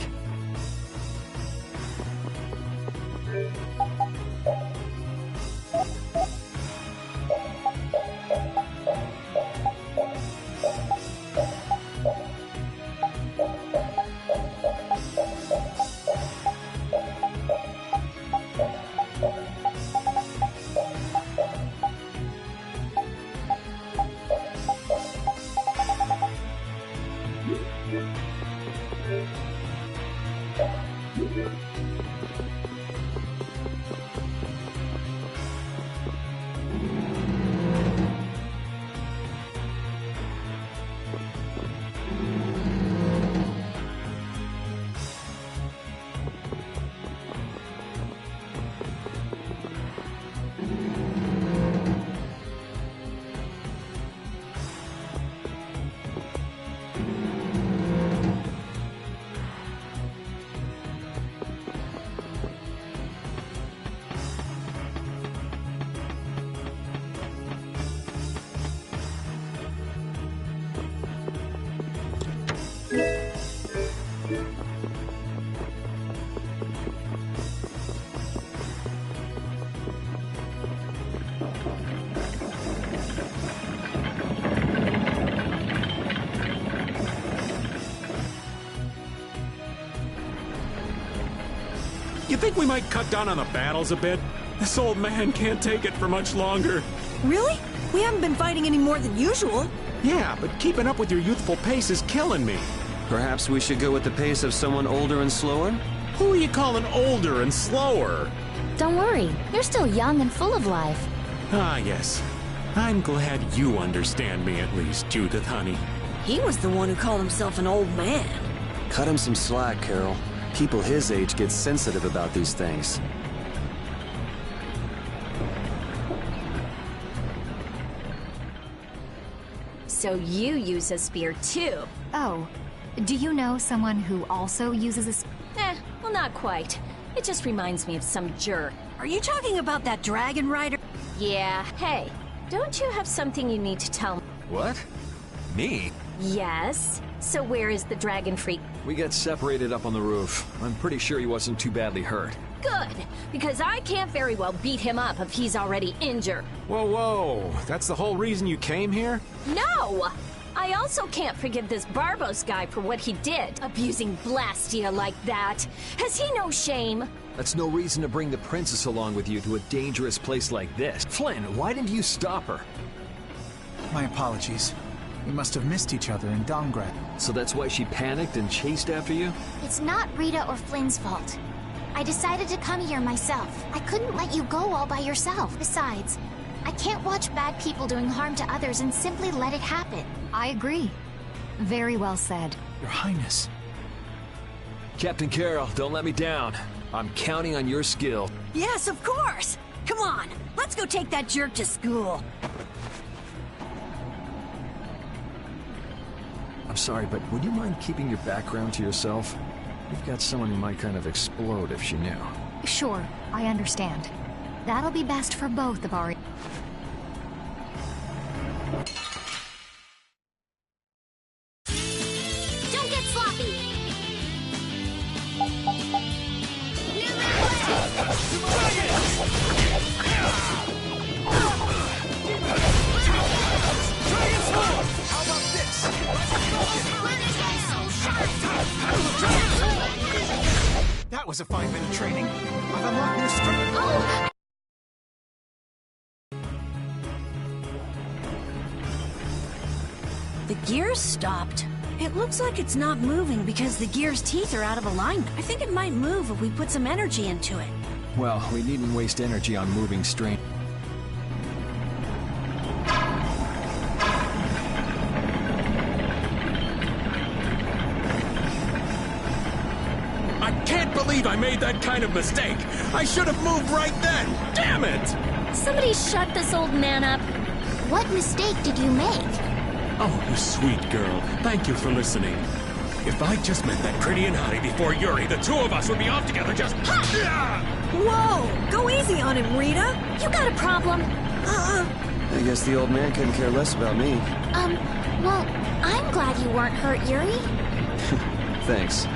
You think we might cut down on the battles a bit? This old man can't take it for much longer. Really? We haven't been fighting any more than usual. Yeah, but keeping up with your youthful pace is killing me. Perhaps we should go with the pace of someone older and slower? Who are you calling older and slower? Don't worry, you're still young and full of life. Ah, yes. I'm glad you understand me at least, Judith, honey. He was the one who called himself an old man. Cut him some slack, Carol. People his age get sensitive about these things. So you use a spear too? Oh, do you know someone who also uses a spear? Well, not quite. It just reminds me of some jerk. Are you talking about that dragon rider? Yeah. Hey, don't you have something you need to tell me? What? Me? Yes. So where is the dragon freak? We got separated up on the roof. I'm pretty sure he wasn't too badly hurt. Good, because I can't very well beat him up if he's already injured. Whoa, whoa. That's the whole reason you came here? No! I also can't forgive this Barbos guy for what he did, abusing Blastia like that. Has he no shame? That's no reason to bring the princess along with you to a dangerous place like this. Flynn, why didn't you stop her? My apologies. We must have missed each other in Domgrad. So that's why she panicked and chased after you? It's not Rita or Flynn's fault. I decided to come here myself. I couldn't let you go all by yourself. Besides, I can't watch bad people doing harm to others and simply let it happen. I agree. Very well said. Your Highness. Captain Carroll, don't let me down. I'm counting on your skill. Yes, of course! Come on, let's go take that jerk to school. I'm sorry, but would you mind keeping your background to yourself? You've got someone who might kind of explode if she knew. Sure, I understand. That'll be best for both of our... Don't get sloppy! How about this? That was a fine bit of training. I've unlocked new strength. Oh! The gears stopped. It looks like it's not moving because the gear's teeth are out of alignment. I think it might move if we put some energy into it. Well, we needn't waste energy on moving strain. I can't believe I made that kind of mistake! I should have moved right then! Damn it! Somebody shut this old man up. What mistake did you make? Oh, you sweet girl. Thank you for listening. If I'd just met that pretty and hottie before Yuri, the two of us would be off together just... Whoa! Go easy on him, Rita! You got a problem? I guess the old man couldn't care less about me. Well, I'm glad you weren't hurt, Yuri. Thanks.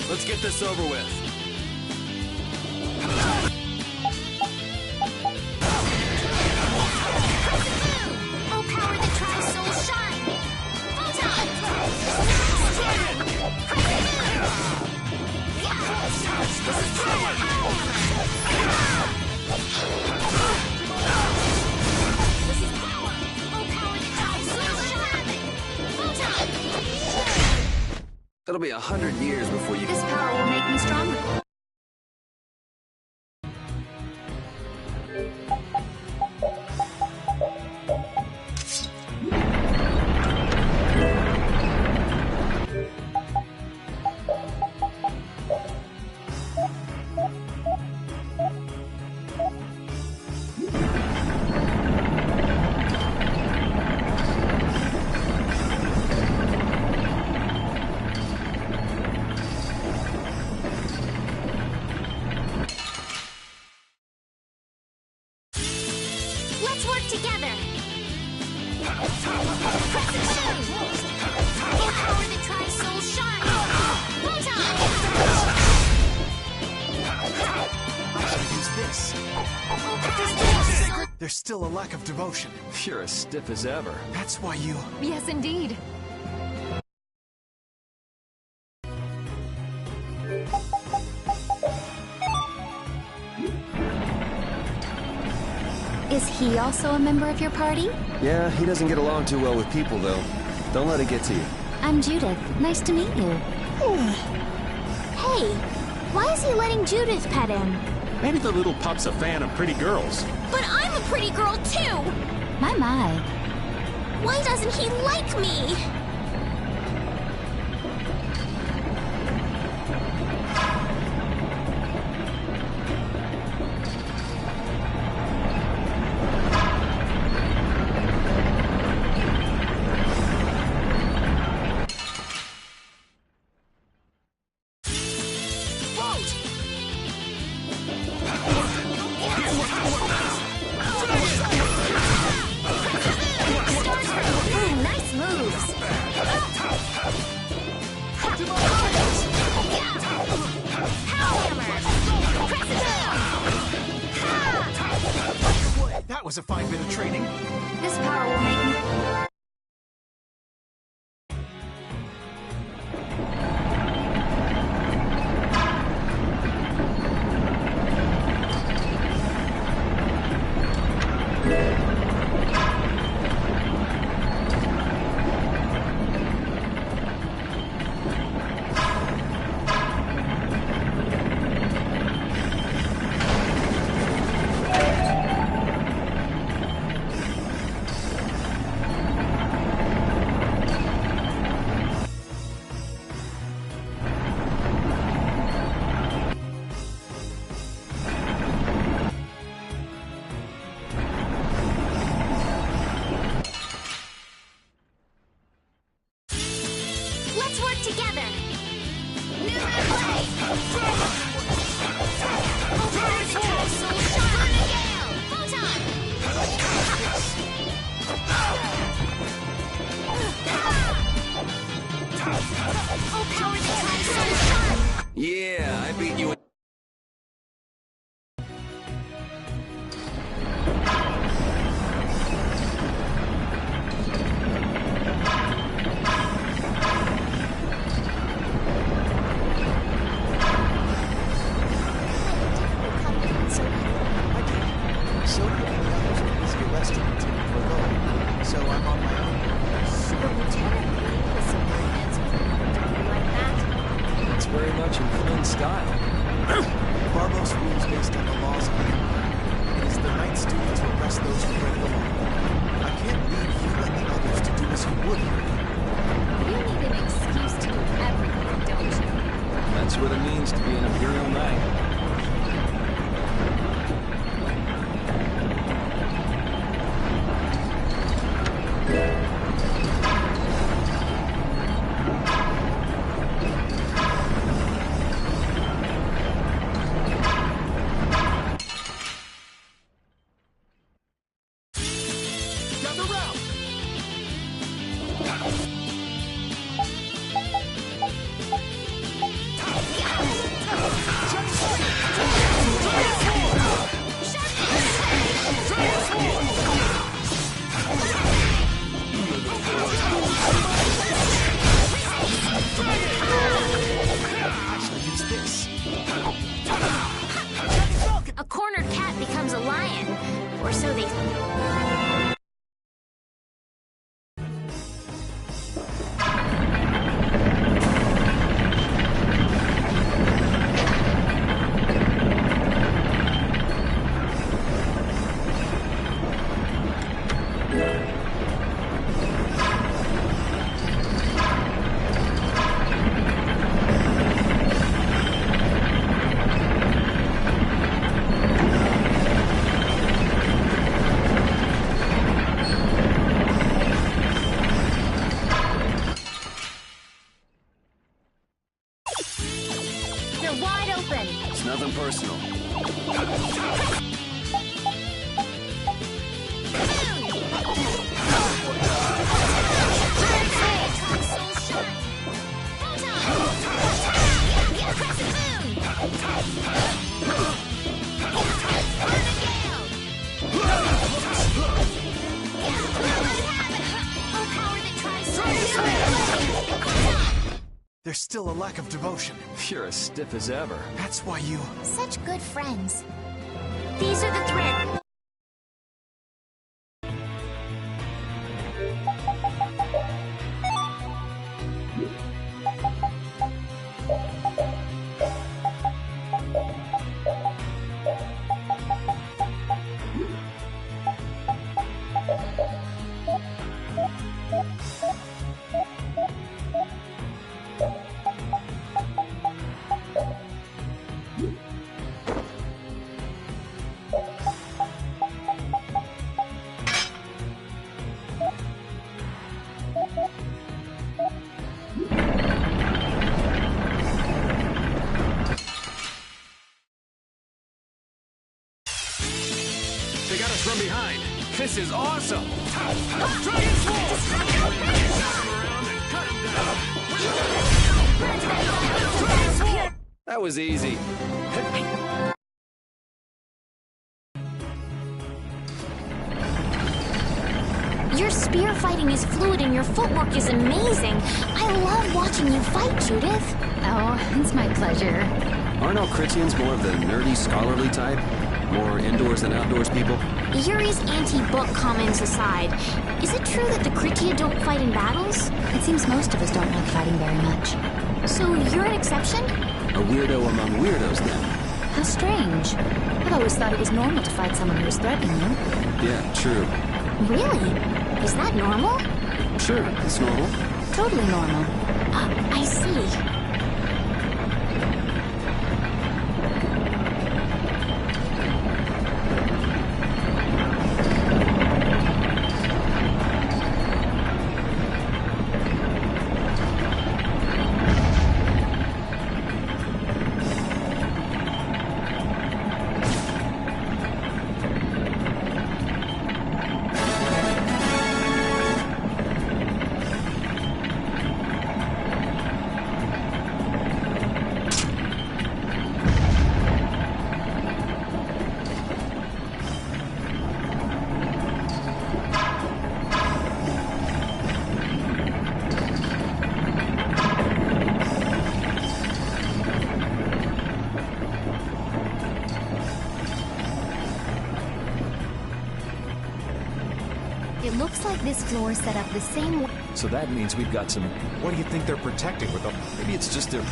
Let's get this over with. Oh, power that tries soul shine! Photon! This is power! Oh, power that tries soul shine! Photon! It'll be 100 years before you... This power will make me stronger. Let's work together! Precision! Oh, power that tries soul shine! Photon! I should use this. Oh, power that... There's still a lack of devotion. You're as stiff as ever. That's why you... Yes, indeed. Is he also a member of your party? Yeah, he doesn't get along too well with people, though. Don't let it get to you. I'm Judith. Nice to meet you. Hey, why is he letting Judith pet him? Maybe the little pup's a fan of pretty girls. But I'm a pretty girl, too! My. Why doesn't he like me? Nice moves. That was a fine bit of training. This power will make me... rest of the team were gone, so I'm on my own. The lieutenant really was subordinates like that. It's very much in Flynn's style. Barbos rules based on the laws of the Empire. It is the Knight's duty to arrest those who break the law. I can't leave you and the others to do as you would here. You need an excuse to do everything, don't you? That's what it means to be an Imperial Knight. A cornered cat becomes a lion, or so they... They're wide open. It's nothing personal. There's still a lack of devotion. You're as stiff as ever. That's why you... Such good friends. These are the threads. They got us from behind. This is awesome. That was easy. Your spear fighting is fluid and your footwork is amazing. I love watching you fight, Judith. Oh, it's my pleasure. Aren't all Critians more of the nerdy, scholarly type? More indoors than outdoors people? Yuri's anti-book comments aside, is it true that the Critia don't fight in battles? It seems most of us don't like fighting very much. So you're an exception? A weirdo among weirdos, then. How strange. I've always thought it was normal to fight someone who was threatening you. Yeah, true. Really? Is that normal? Sure, it's normal. Totally normal. I see. It looks like this floor is set up the same way. So that means we've got some... What do you think they're protecting with them? Maybe it's just a...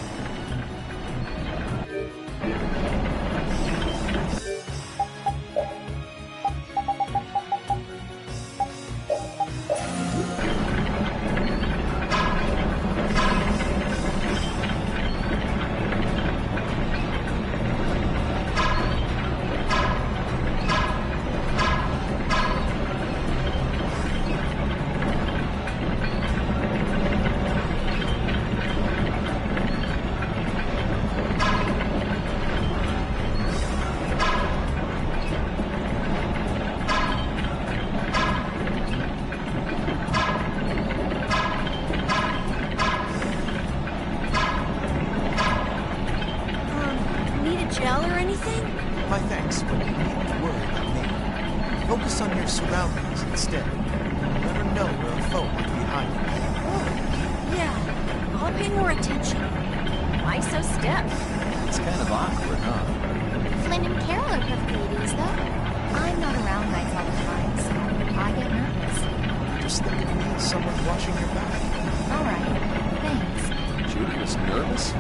Gel or anything? My thanks, but you needn't worry about me. Focus on your surroundings instead. You never know where a foe might be hiding. Oh, yeah. I'll pay more attention. Why so stiff? It's kind of awkward, huh? Flynn and Carol are perfectly at ease, though. I'm not around nights all the time, so I get nervous. Just think of me as someone watching your back. All right. Thanks. Judy was nervous?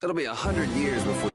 It'll be 100 years before...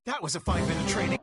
That was a 5-minute training.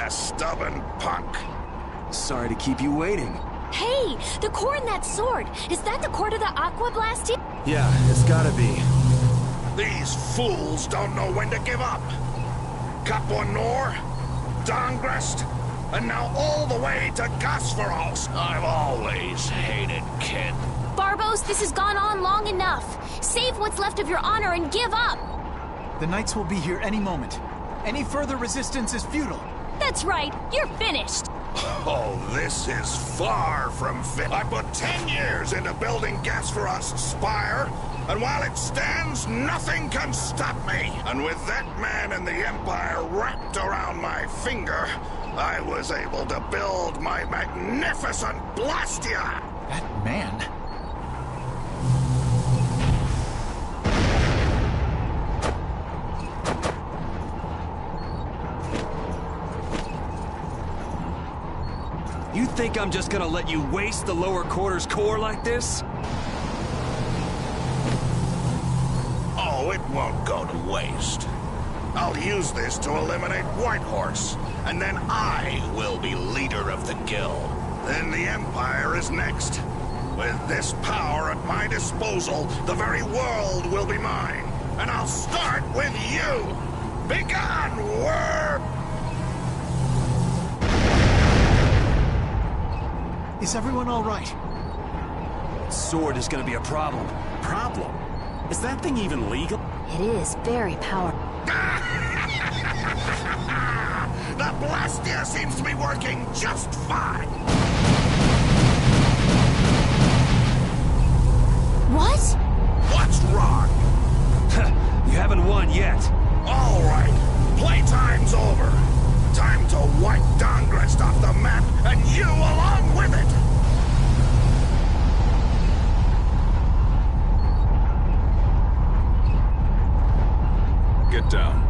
you stubborn punk. Sorry to keep you waiting. Hey, the core in that sword. Is that the core to the Aqua Blastia? Yeah, it's gotta be. These fools don't know when to give up. Caponor, Dongrest, and now all the way to Gasparos. I've always hated Kid. Barbos, this has gone on long enough. Save what's left of your honor and give up. The Knights will be here any moment. Any further resistance is futile. That's right. You're finished. Oh, this is far from fit. I put 10 years into building Gasparos' spire, and while it stands, nothing can stop me. And with that man and the Empire wrapped around my finger, I was able to build my magnificent Blastia! That man? You think I'm just gonna let you waste the lower quarters core like this? Oh, it won't go to waste. I'll use this to eliminate Whitehorse, and then I will be leader of the guild. Then the Empire is next. With this power at my disposal, the very world will be mine. And I'll start with you! Begone, worm! Is everyone all right? Sword is gonna be a problem. Problem? Is that thing even legal? It is very powerful. The Blastia seems to be working just fine. What? What's wrong? You haven't won yet. All right, playtime's over. Time to wipe Dongrest off the map, and you along with it! Get down.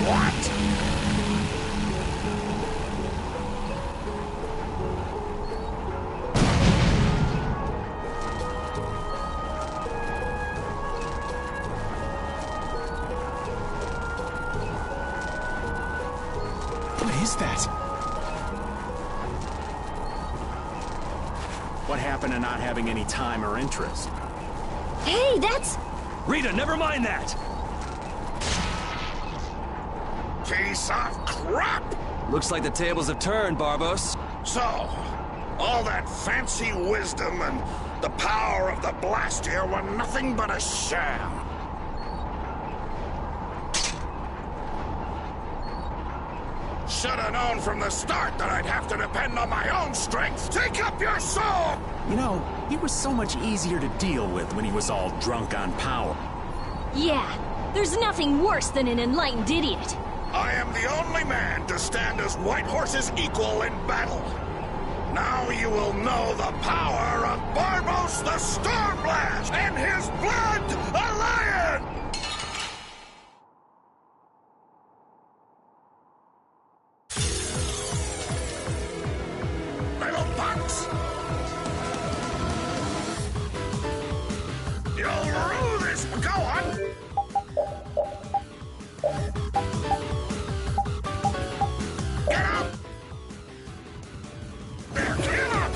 What? What is that? What happened to not having any time or interest? Hey, that's... Rita, never mind that! Piece of crap! Looks like the tables have turned, Barbos. So, all that fancy wisdom and the power of the Blastia were nothing but a sham. Should have known from the start that I'd have to depend on my own strength. Take up your sword! You know, he was so much easier to deal with when he was all drunk on power. Yeah, there's nothing worse than an enlightened idiot. I am the only man to stand as Whitehorse's equal in battle. Now you will know the power of Barbos the Stormblast and his blood, a lion! Little punks! You'll rue this! Go on! Get up! There, get up!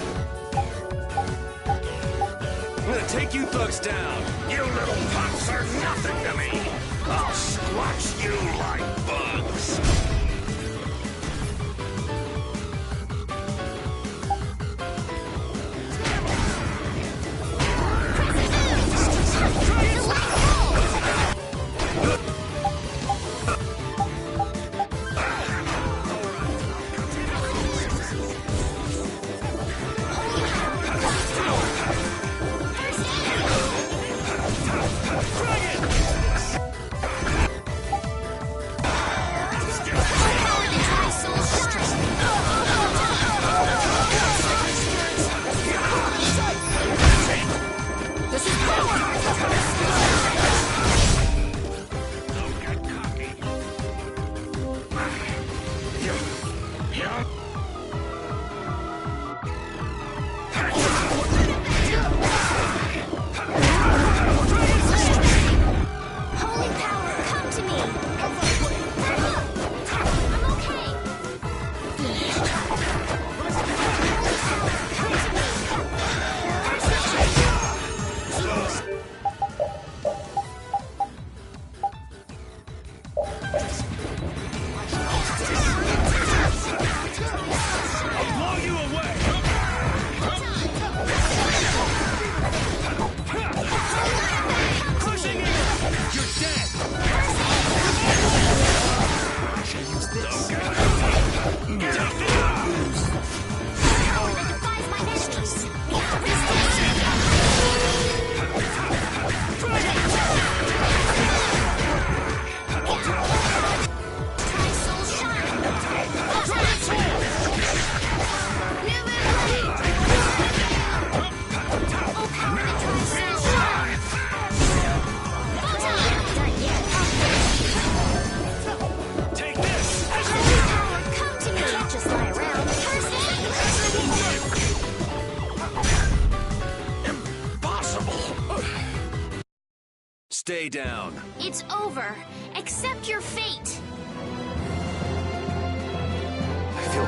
I'm gonna take you thugs down. You little punks are nothing to me! I'll squash you like bugs! stay down. It's over. Accept your fate. I feel...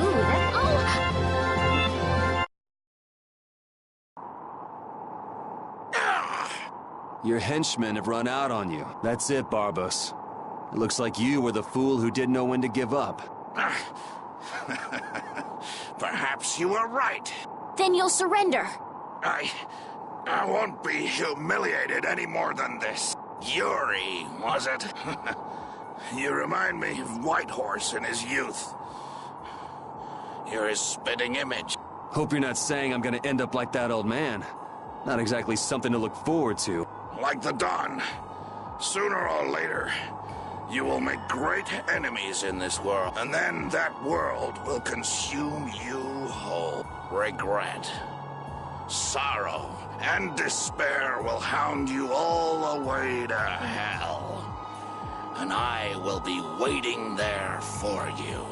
Ooh, that... Your henchmen have run out on you. That's it, Barbos. It looks like you were the fool who didn't know when to give up. Perhaps you were right. Then you'll surrender. I won't be humiliated any more than this. Yuri, was it? You remind me of Whitehorse in his youth. You're his spitting image. Hope you're not saying I'm gonna end up like that old man. Not exactly something to look forward to. Like the Dawn. Sooner or later, you will make great enemies in this world, and then that world will consume you whole. Regret, sorrow, and despair will hound you all the way to hell. And I will be waiting there for you.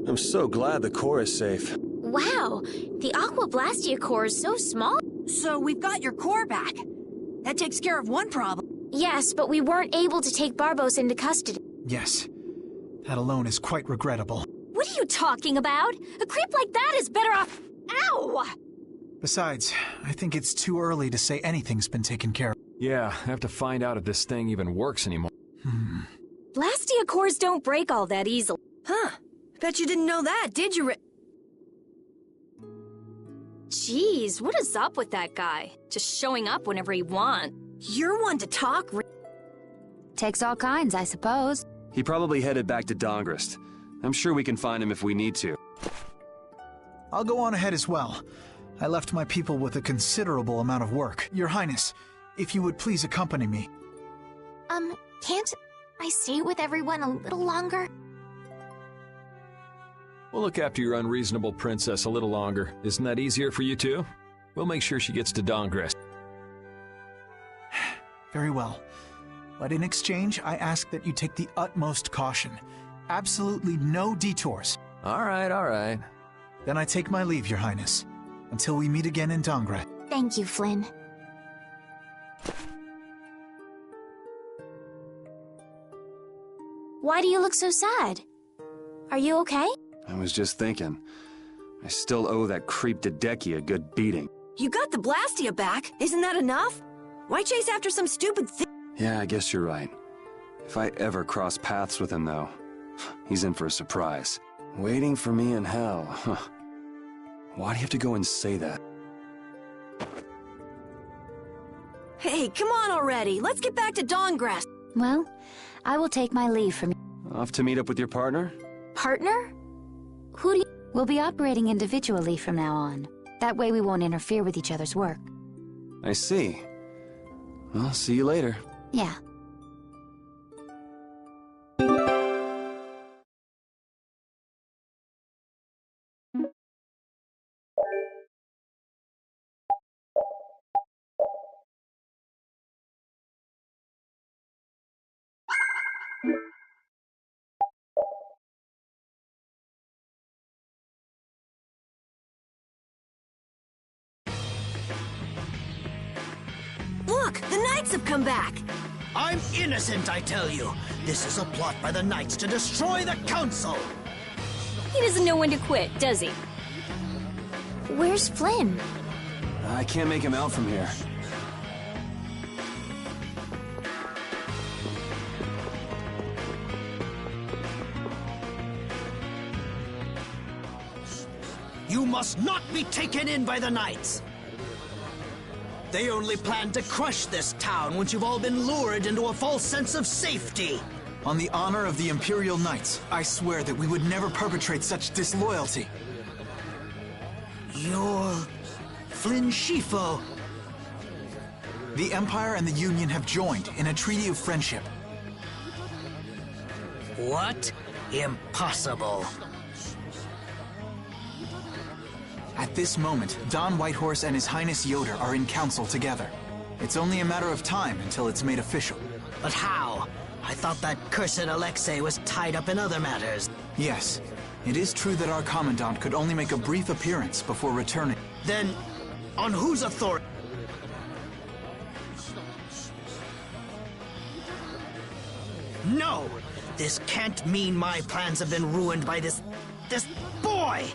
I'm so glad the core is safe. Wow, the Aqua Blastia core is so small. So we've got your core back. That takes care of one problem. Yes, but we weren't able to take Barbos into custody. Yes. That alone is quite regrettable. What are you talking about? A creep like that is better off... Ow! Besides, I think it's too early to say anything's been taken care of. Yeah, I have to find out if this thing even works anymore. Blastia cores don't break all that easily. Huh. Bet you didn't know that, did you, Jeez, what is up with that guy? Just showing up whenever he wants. You're one to talk, Takes all kinds, I suppose. He probably headed back to Dongrist. I'm sure we can find him if we need to. I'll go on ahead as well. I left my people with a considerable amount of work. Your Highness, if you would please accompany me. Can't I stay with everyone a little longer? We'll look after your unreasonable princess a little longer. Isn't that easier for you too? We'll make sure she gets to Dongrist. Very well. But in exchange, I ask that you take the utmost caution. Absolutely no detours. All right. Then I take my leave, Your Highness. Until we meet again in Dongrist. Thank you, Flynn. Why do you look so sad? Are you okay? I was just thinking. I still owe that creep Dedeki a good beating. You got the Blastia back. Isn't that enough? Why chase after some stupid thing? Yeah, I guess you're right. If I ever cross paths with him, though, he's in for a surprise. Waiting for me in hell, huh? Why do you have to go and say that? Hey, come on already. Let's get back to Dongrist. Well, I will take my leave from you. Off to meet up with your partner? Partner? Who do you... We'll be operating individually from now on. That way we won't interfere with each other's work. I see. Well, see you later. Yeah. Look, the Knights have come back. I'm innocent, I tell you. This is a plot by the Knights to destroy the Council. He doesn't know when to quit, does he? Where's Flynn? I can't make him out from here. You must not be taken in by the Knights. They only plan to crush this town once you've all been lured into a false sense of safety. On the honor of the Imperial Knights, I swear that we would never perpetrate such disloyalty. You're... Flynn Shifo. The Empire and the Union have joined in a treaty of friendship. What? Impossible. At this moment, Don Whitehorse and His Highness Yoder are in council together. It's only a matter of time until it's made official. But how? I thought that cursed Alexei was tied up in other matters. Yes, it is true that our Commandant could only make a brief appearance before returning. Then, on whose authority? No! This can't mean my plans have been ruined by this boy!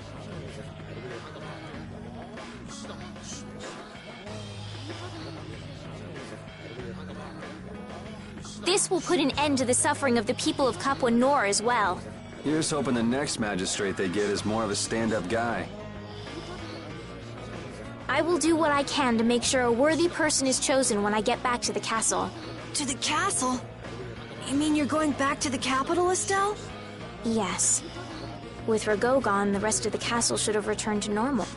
This will put an end to the suffering of the people of Capua Nor as well. Here's hoping the next magistrate they get is more of a stand-up guy. I will do what I can to make sure a worthy person is chosen when I get back to the castle. To the castle? You mean you're going back to the capital, Estelle? Yes. With Rago gone, the rest of the castle should have returned to normal.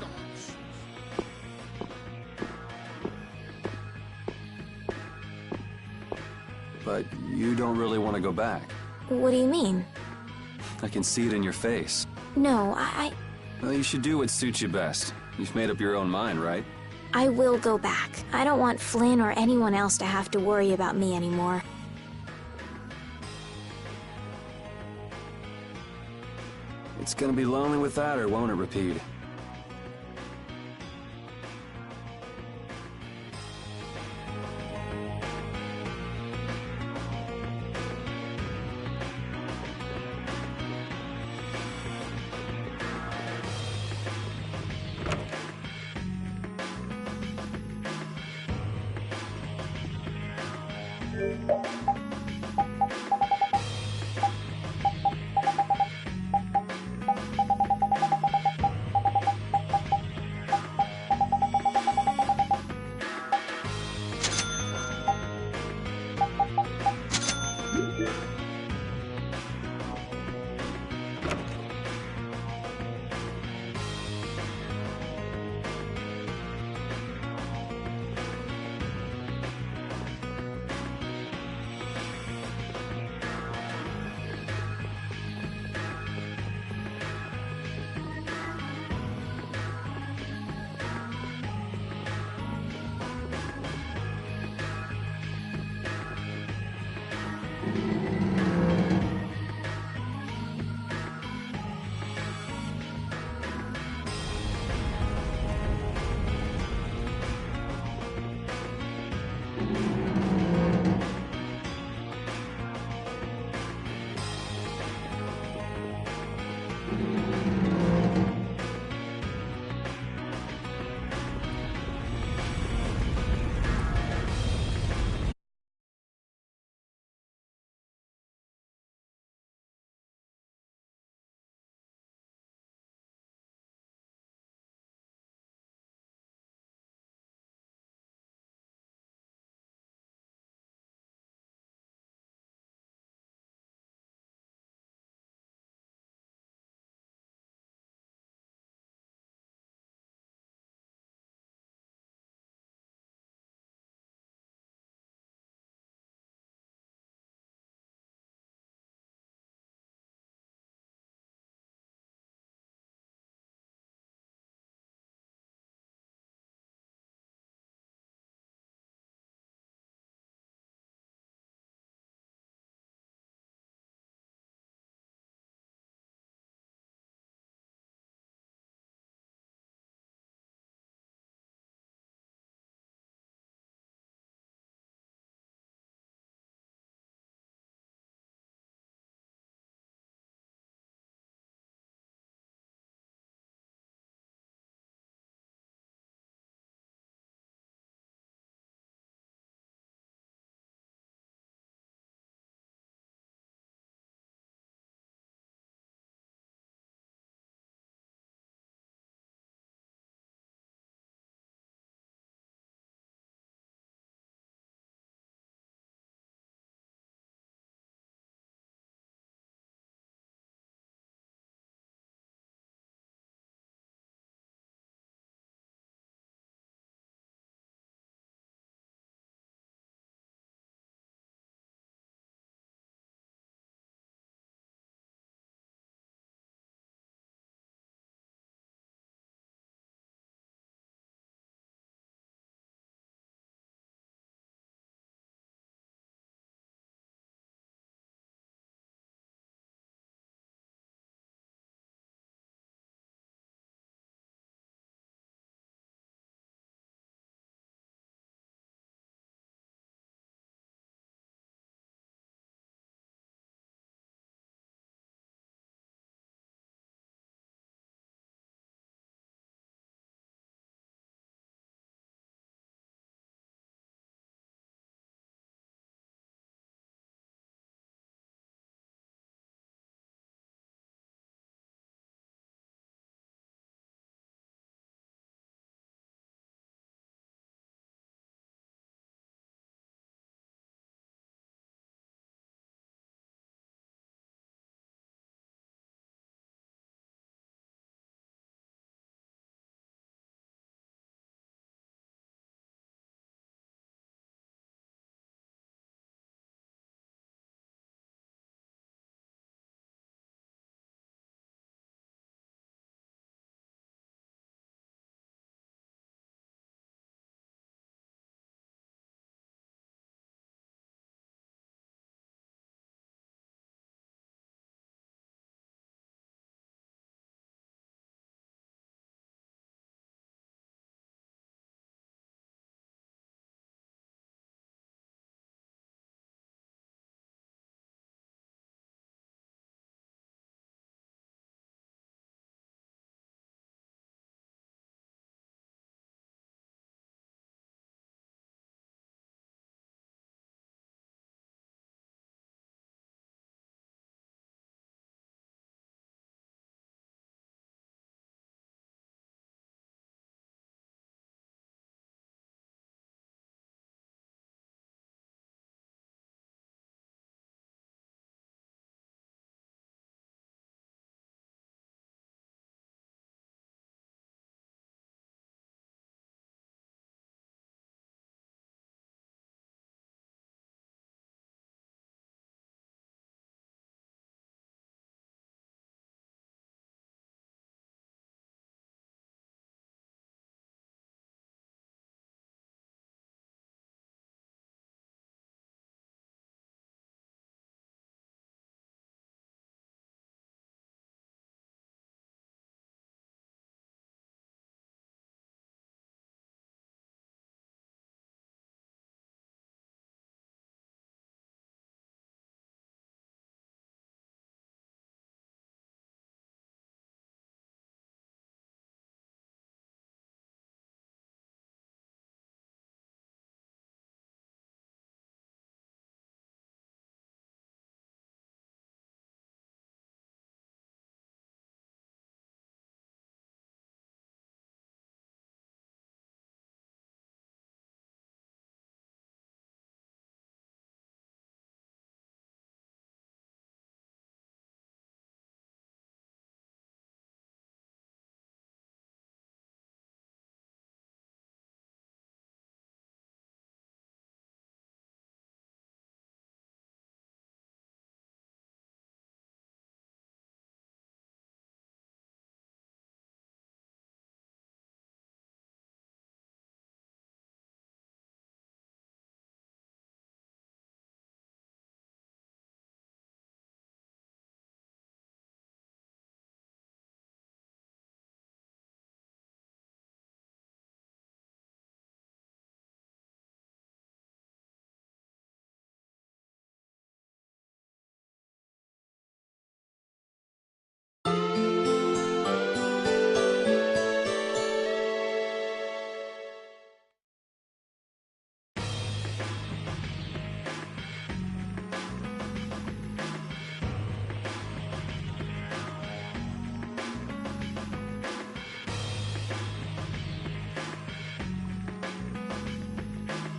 But you don't really want to go back. What do you mean? I can see it in your face. No, Well, you should do what suits you best. You've made up your own mind, right? I will go back. I don't want Flynn or anyone else to have to worry about me anymore. It's gonna be lonely without her, won't it, Repeat?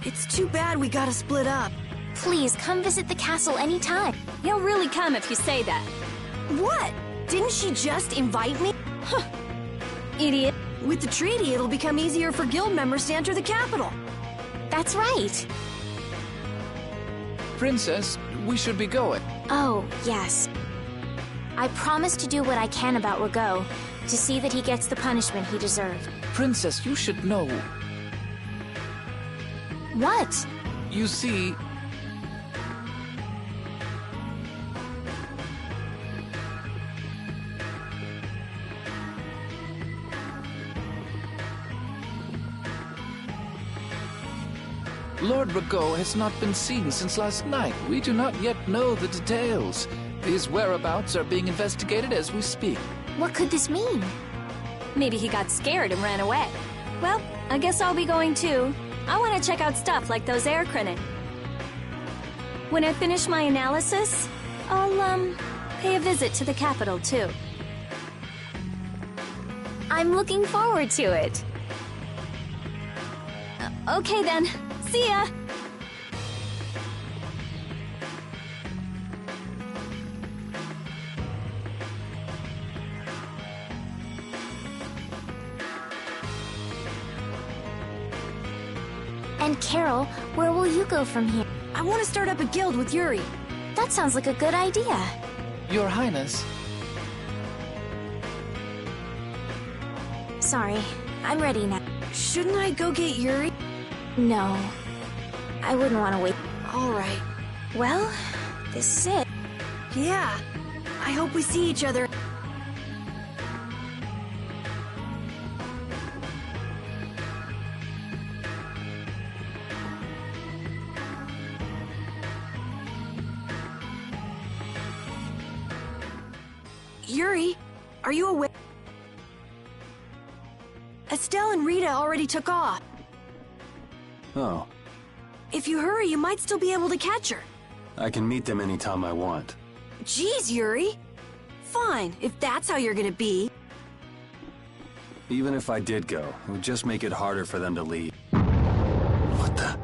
It's too bad we gotta split up. Please, come visit the castle anytime. He'll really come if you say that. What? Didn't she just invite me? Huh. Idiot. With the treaty, it'll become easier for guild members to enter the capital. That's right. Princess, we should be going. Oh, yes. I promise to do what I can about Rago, to see that he gets the punishment he deserved. Princess, you should know. What? You see... Lord Rago has not been seen since last night. We do not yet know the details. His whereabouts are being investigated as we speak. What could this mean? Maybe he got scared and ran away. Well, I guess I'll be going too. I want to check out stuff like those air crinin. When I finish my analysis, I'll, pay a visit to the capital too. I'm looking forward to it. Okay then. See ya! And Carol, where will you go from here? I want to start up a guild with Yuri. That sounds like a good idea. Your Highness. Sorry, I'm ready now. Shouldn't I go get Yuri? No. I wouldn't want to wait. All right. Well, this is it. Yeah. I hope we see each other. Yuri, are you awake? Estelle and Rita already took off. Oh. If you hurry, you might still be able to catch her. I can meet them anytime I want. Jeez, Yuri. Fine, if that's how you're gonna be. Even if I did go, it would just make it harder for them to leave. What the?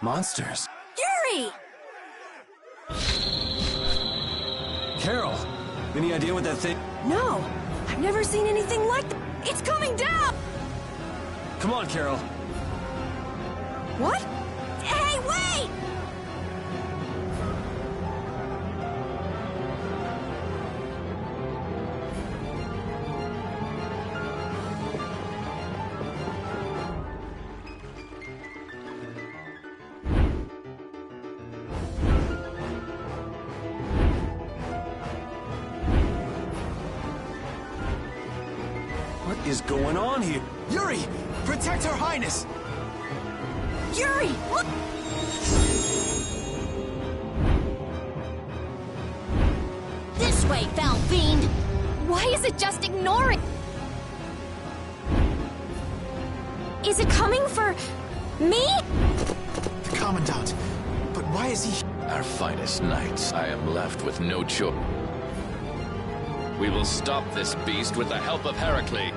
Monsters. Yuri! Carol! Any idea what that thing... No, I've never seen anything like that. It's coming down! Come on, Carol. What? Hey, wait! What is going on here? Yuri! Protect Her Highness! Yuri, look! This way, foul fiend! Why is it just ignoring? Is it coming for me? The Commandant. But why is he... Our finest knights, I am left with no choice. We will stop this beast with the help of Heracles.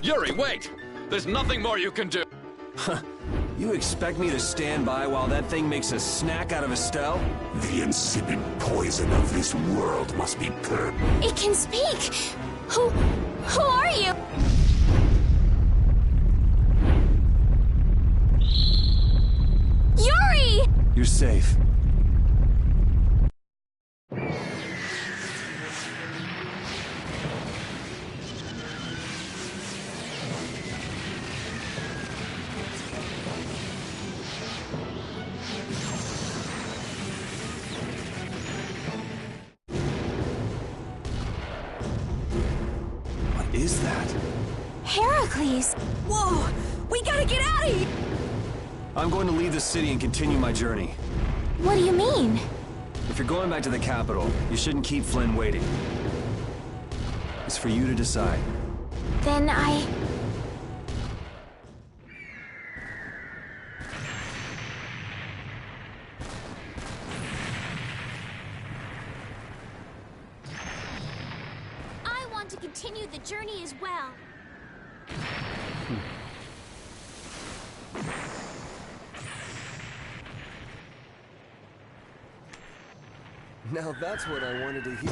Yuri, wait! There's nothing more you can do! You expect me to stand by while that thing makes a snack out of Estelle? The insipid poison of this world must be curbed. It can speak! Who are you? Yuri! You're safe. What is that? Heracles! Whoa! We gotta get out of here! I'm going to leave the city and continue my journey. What do you mean? If you're going back to the capital, you shouldn't keep Flynn waiting. It's for you to decide. Then journey as well. Now that's what I wanted to hear.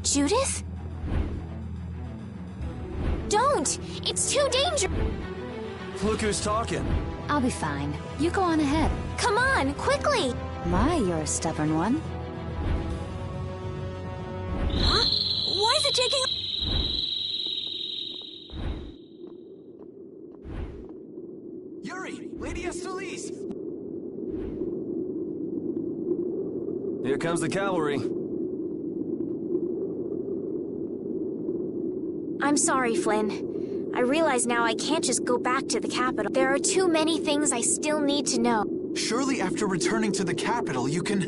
Judith? Don't! It's too dangerous! Look who's talking. I'll be fine. You go on ahead. Come on, quickly! My, you're a stubborn one. Huh? Why is it taking... Yuri! Lady Estolise! Here comes the cavalry. I'm sorry, Flynn. I realize now I can't just go back to the capital. There are too many things I still need to know. Surely after returning to the capital, you can...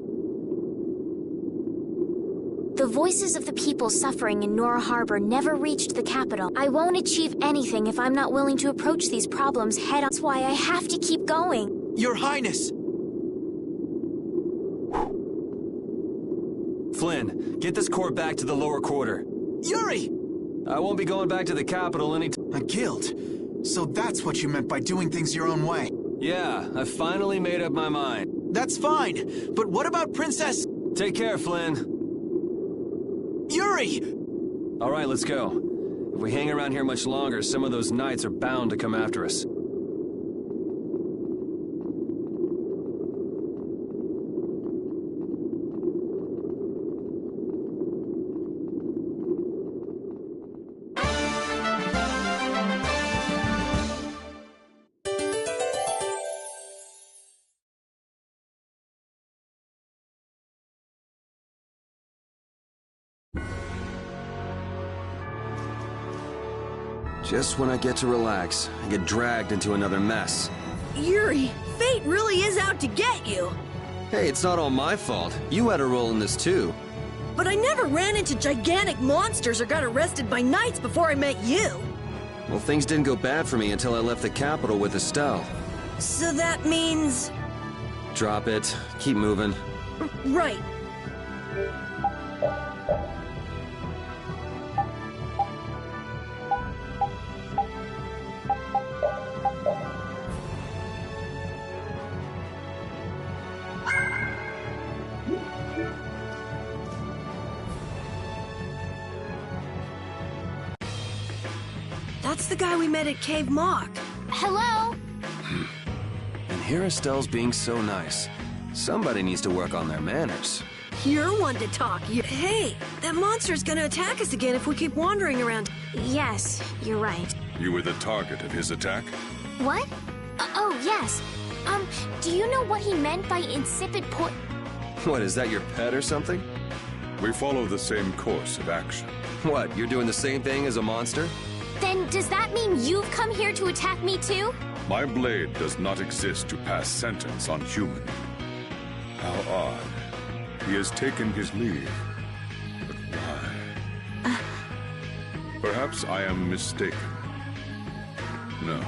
The voices of the people suffering in Nora Harbor never reached the capital. I won't achieve anything if I'm not willing to approach these problems head on. That's why I have to keep going. Your Highness! Flynn, get this core back to the lower quarter. Yuri! I won't be going back to the capital anytime. A guild? So that's what you meant by doing things your own way. Yeah, I finally made up my mind. That's fine, but what about Princess... Take care, Flynn. Yuri! All right, let's go. If we hang around here much longer, some of those knights are bound to come after us. Just when I get to relax, I get dragged into another mess. Yuri, fate really is out to get you. Hey, it's not all my fault. You had a role in this too. But I never ran into gigantic monsters or got arrested by knights before I met you. Well, things didn't go bad for me until I left the capital with Estelle. So that means... Drop it. Keep moving. Right. That's the guy we met at Cave Mock. Hello? And here Estelle's being so nice. Somebody needs to work on their manners. You're one to talk. Hey, that monster's gonna attack us again if we keep wandering around. Yes, you're right. You were the target of his attack? What? Oh, yes. Do you know what he meant by insipid What, is that your pet or something? We follow the same course of action. What, you're doing the same thing as a monster? Then does that mean you've come here to attack me too? My blade does not exist to pass sentence on human. How odd. He has taken his leave. But why? Perhaps I am mistaken. No.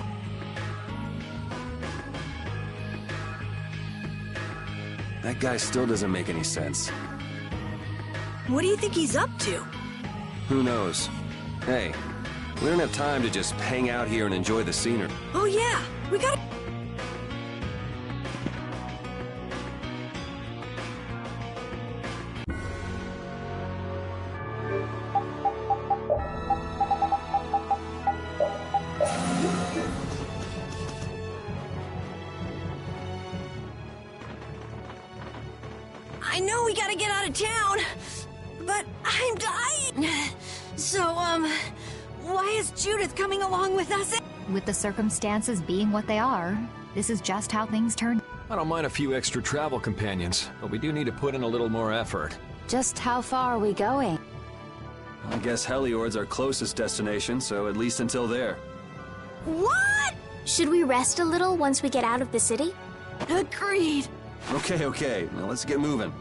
That guy still doesn't make any sense. What do you think he's up to? Who knows? Hey, we don't have time to just hang out here and enjoy the scenery. Oh yeah, we gotta... I know we gotta get out of town, but I'm dying. So, why is Judith coming along with us? With the circumstances being what they are, this is just how things turn. I don't mind a few extra travel companions, but we do need to put in a little more effort. Just how far are we going? I guess Heliord's our closest destination, so at least until there. What? Should we rest a little once we get out of the city? Agreed. Okay, now let's get moving.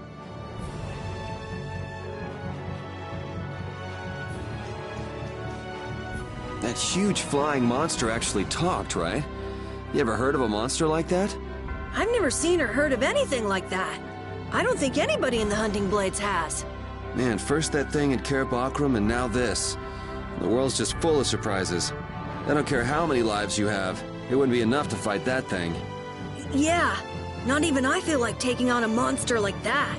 That huge flying monster actually talked, right? You ever heard of a monster like that? I've never seen or heard of anything like that. I don't think anybody in the Hunting Blades has. Man, first that thing at Cair Bakram and now this. The world's just full of surprises. I don't care how many lives you have, it wouldn't be enough to fight that thing. Yeah, not even I feel like taking on a monster like that.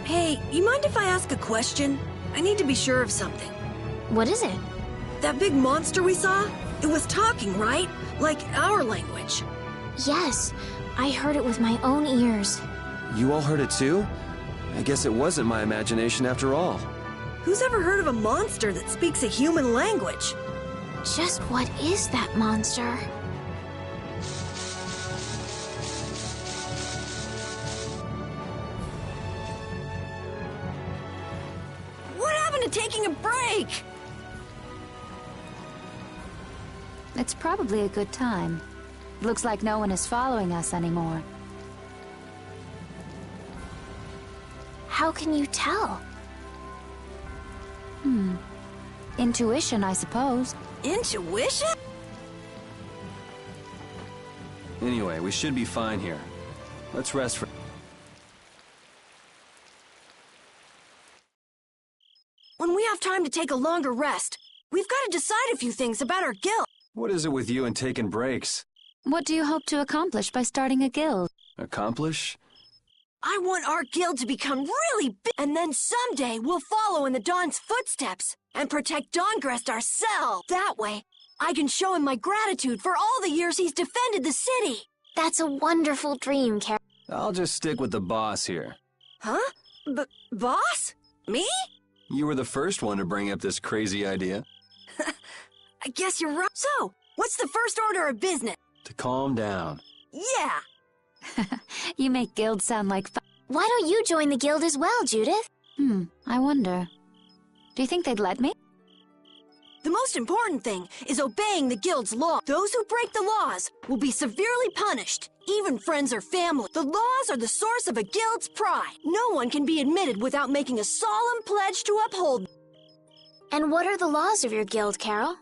Hey, you mind if I ask a question? I need to be sure of something. What is it? That big monster we saw? It was talking, right? Like our language. Yes, I heard it with my own ears. You all heard it too? I guess it wasn't my imagination after all. Who's ever heard of a monster that speaks a human language? Just what is that monster? What happened to taking a break? It's probably a good time. Looks like no one is following us anymore. How can you tell? Intuition, I suppose. Intuition? Anyway, we should be fine here. Let's rest for... When we have time to take a longer rest, we've got to decide a few things about our guild. What is it with you and taking breaks? What do you hope to accomplish by starting a guild? Accomplish? I want our guild to become really big, and then someday we'll follow in the Dawn's footsteps and protect Dawngrest ourselves. That way, I can show him my gratitude for all the years he's defended the city. That's a wonderful dream, Carol. I'll just stick with the boss here. Huh? Boss? Me? You were the first one to bring up this crazy idea. I guess you're right. So, what's the first order of business? To calm down. Yeah! You make guilds sound like fun. Why don't you join the guild as well, Judith? I wonder. Do you think they'd let me? The most important thing is obeying the guild's law. Those who break the laws will be severely punished, even friends or family. The laws are the source of a guild's pride. No one can be admitted without making a solemn pledge to uphold them. And what are the laws of your guild, Carol?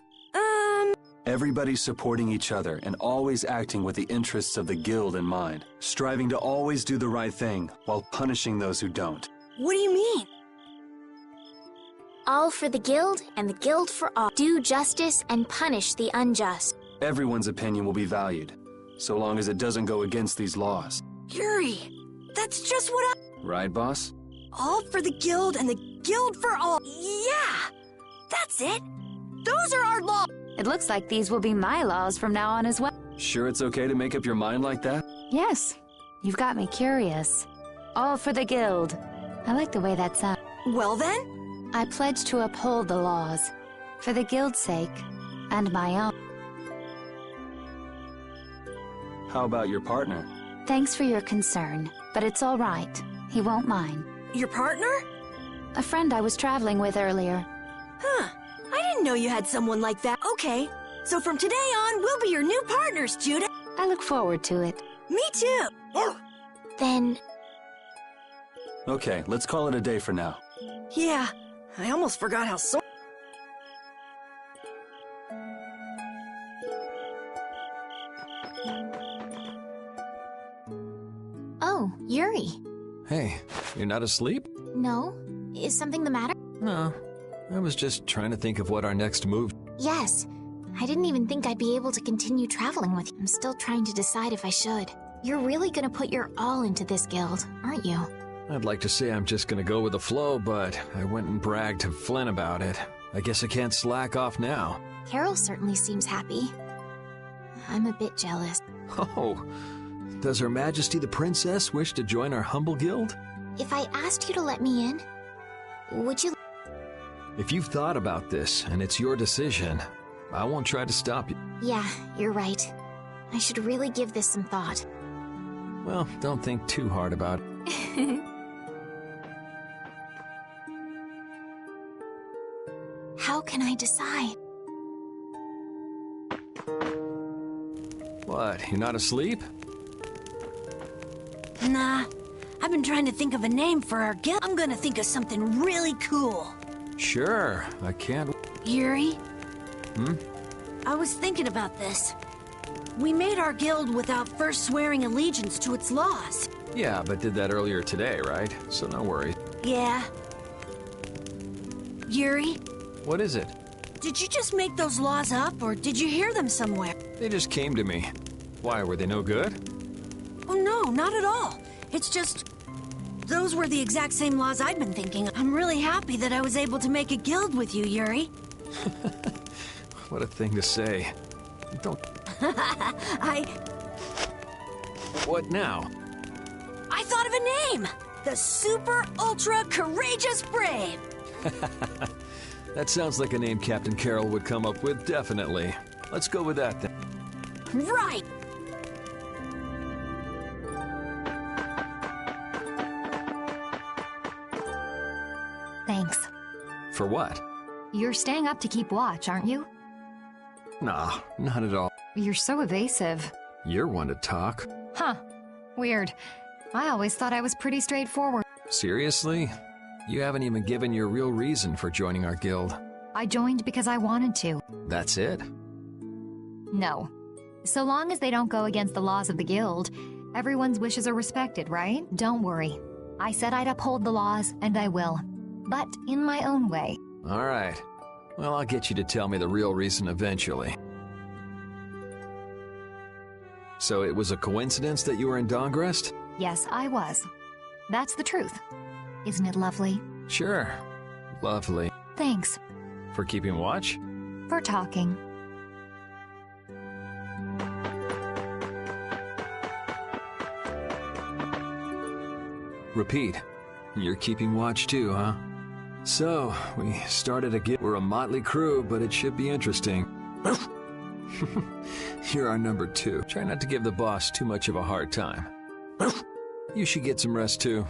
Everybody supporting each other and always acting with the interests of the guild in mind. Striving to always do the right thing while punishing those who don't. What do you mean? All for the guild and the guild for all. Do justice and punish the unjust. Everyone's opinion will be valued, so long as it doesn't go against these laws. Yuri, that's just what Right, boss? All for the guild and the guild for all. Yeah! That's it! Those are our laws! It looks like these will be my laws from now on as well. Sure it's okay to make up your mind like that? Yes. You've got me curious. All for the guild. I like the way that sounds. Well then? I pledge to uphold the laws. For the guild's sake. And my own. How about your partner? Thanks for your concern, but it's all right. He won't mind. Your partner? A friend I was traveling with earlier. Huh. I didn't know you had someone like that. Okay. So from today on, we'll be your new partners, Judith. I look forward to it. Me too. Then... Okay, let's call it a day for now. Yeah. I almost forgot how Oh, Yuri. Hey, you're not asleep? No? Is something the matter? No. I was just trying to think of what our next move... Yes. I didn't even think I'd be able to continue traveling with you. I'm still trying to decide if I should. You're really gonna put your all into this guild, aren't you? I'd like to say I'm just gonna go with the flow, but I went and bragged to Flynn about it. I guess I can't slack off now. Carol certainly seems happy. I'm a bit jealous. Oh, does Her Majesty the Princess wish to join our humble guild? If I asked you to let me in, would you... If you've thought about this, and it's your decision, I won't try to stop you. Yeah, you're right. I should really give this some thought. Well, don't think too hard about it. How can I decide? What, you're not asleep? Nah. I've been trying to think of a name for our guild. I'm gonna think of something really cool. Sure, I can't... Yuri? Hmm? I was thinking about this. We made our guild without first swearing allegiance to its laws. Yeah, but did that earlier today, right? So no worries. Yeah. Yuri? What is it? Did you just make those laws up, or did you hear them somewhere? They just came to me. Why, were they no good? Oh no, not at all. It's just... those were the exact same laws I'd been thinking. I'm really happy that I was able to make a guild with you, Yuri. What a thing to say. Don't... What now? I thought of a name! The Super Ultra Courageous Brave! That sounds like a name Captain Carroll would come up with, definitely. Let's go with that then. Right! Thanks. For what? You're staying up to keep watch, aren't you? Nah, not at all. You're so evasive. You're one to talk. Huh. Weird. I always thought I was pretty straightforward. Seriously? You haven't even given your real reason for joining our guild. I joined because I wanted to. That's it? No. So long as they don't go against the laws of the guild, everyone's wishes are respected, right? Don't worry. I said I'd uphold the laws, and I will. But in my own way. All right. Well, I'll get you to tell me the real reason eventually. So it was a coincidence that you were in Dawngrest? Yes, I was. That's the truth. Isn't it lovely? Sure. Lovely. Thanks. For keeping watch? For talking. Repeat. You're keeping watch too, huh? So, we started a guild. We're a motley crew, but it should be interesting. You're our number 2. Try not to give the boss too much of a hard time. You should get some rest too.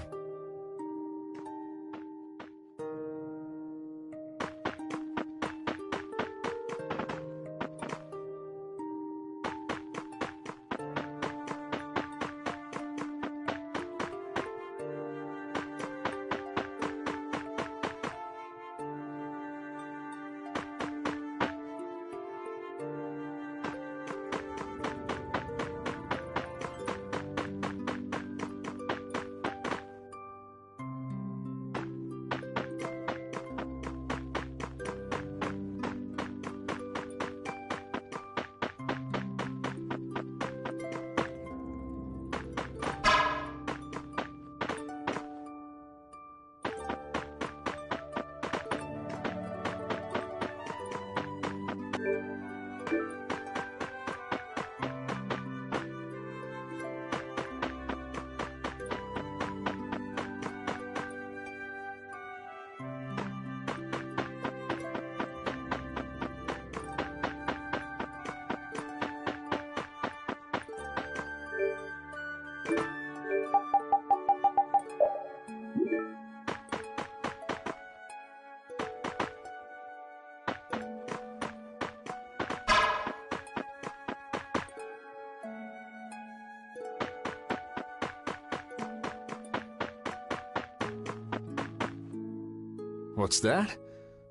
What's that?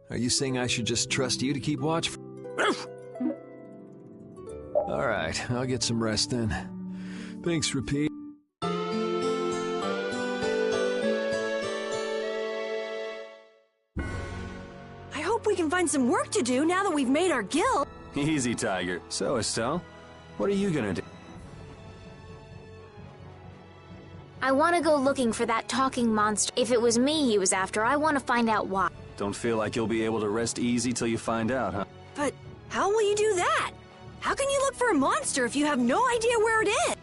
Are you saying I should just trust you to keep watch? Alright, I'll get some rest then. Thanks, Repeat. I hope we can find some work to do now that we've made our guild. Easy, Tiger. So, Estelle, what are you gonna do? I want to go looking for that talking monster. If it was me he was after, I want to find out why. Don't feel like you'll be able to rest easy till you find out, huh? But how will you do that? How can you look for a monster if you have no idea where it is?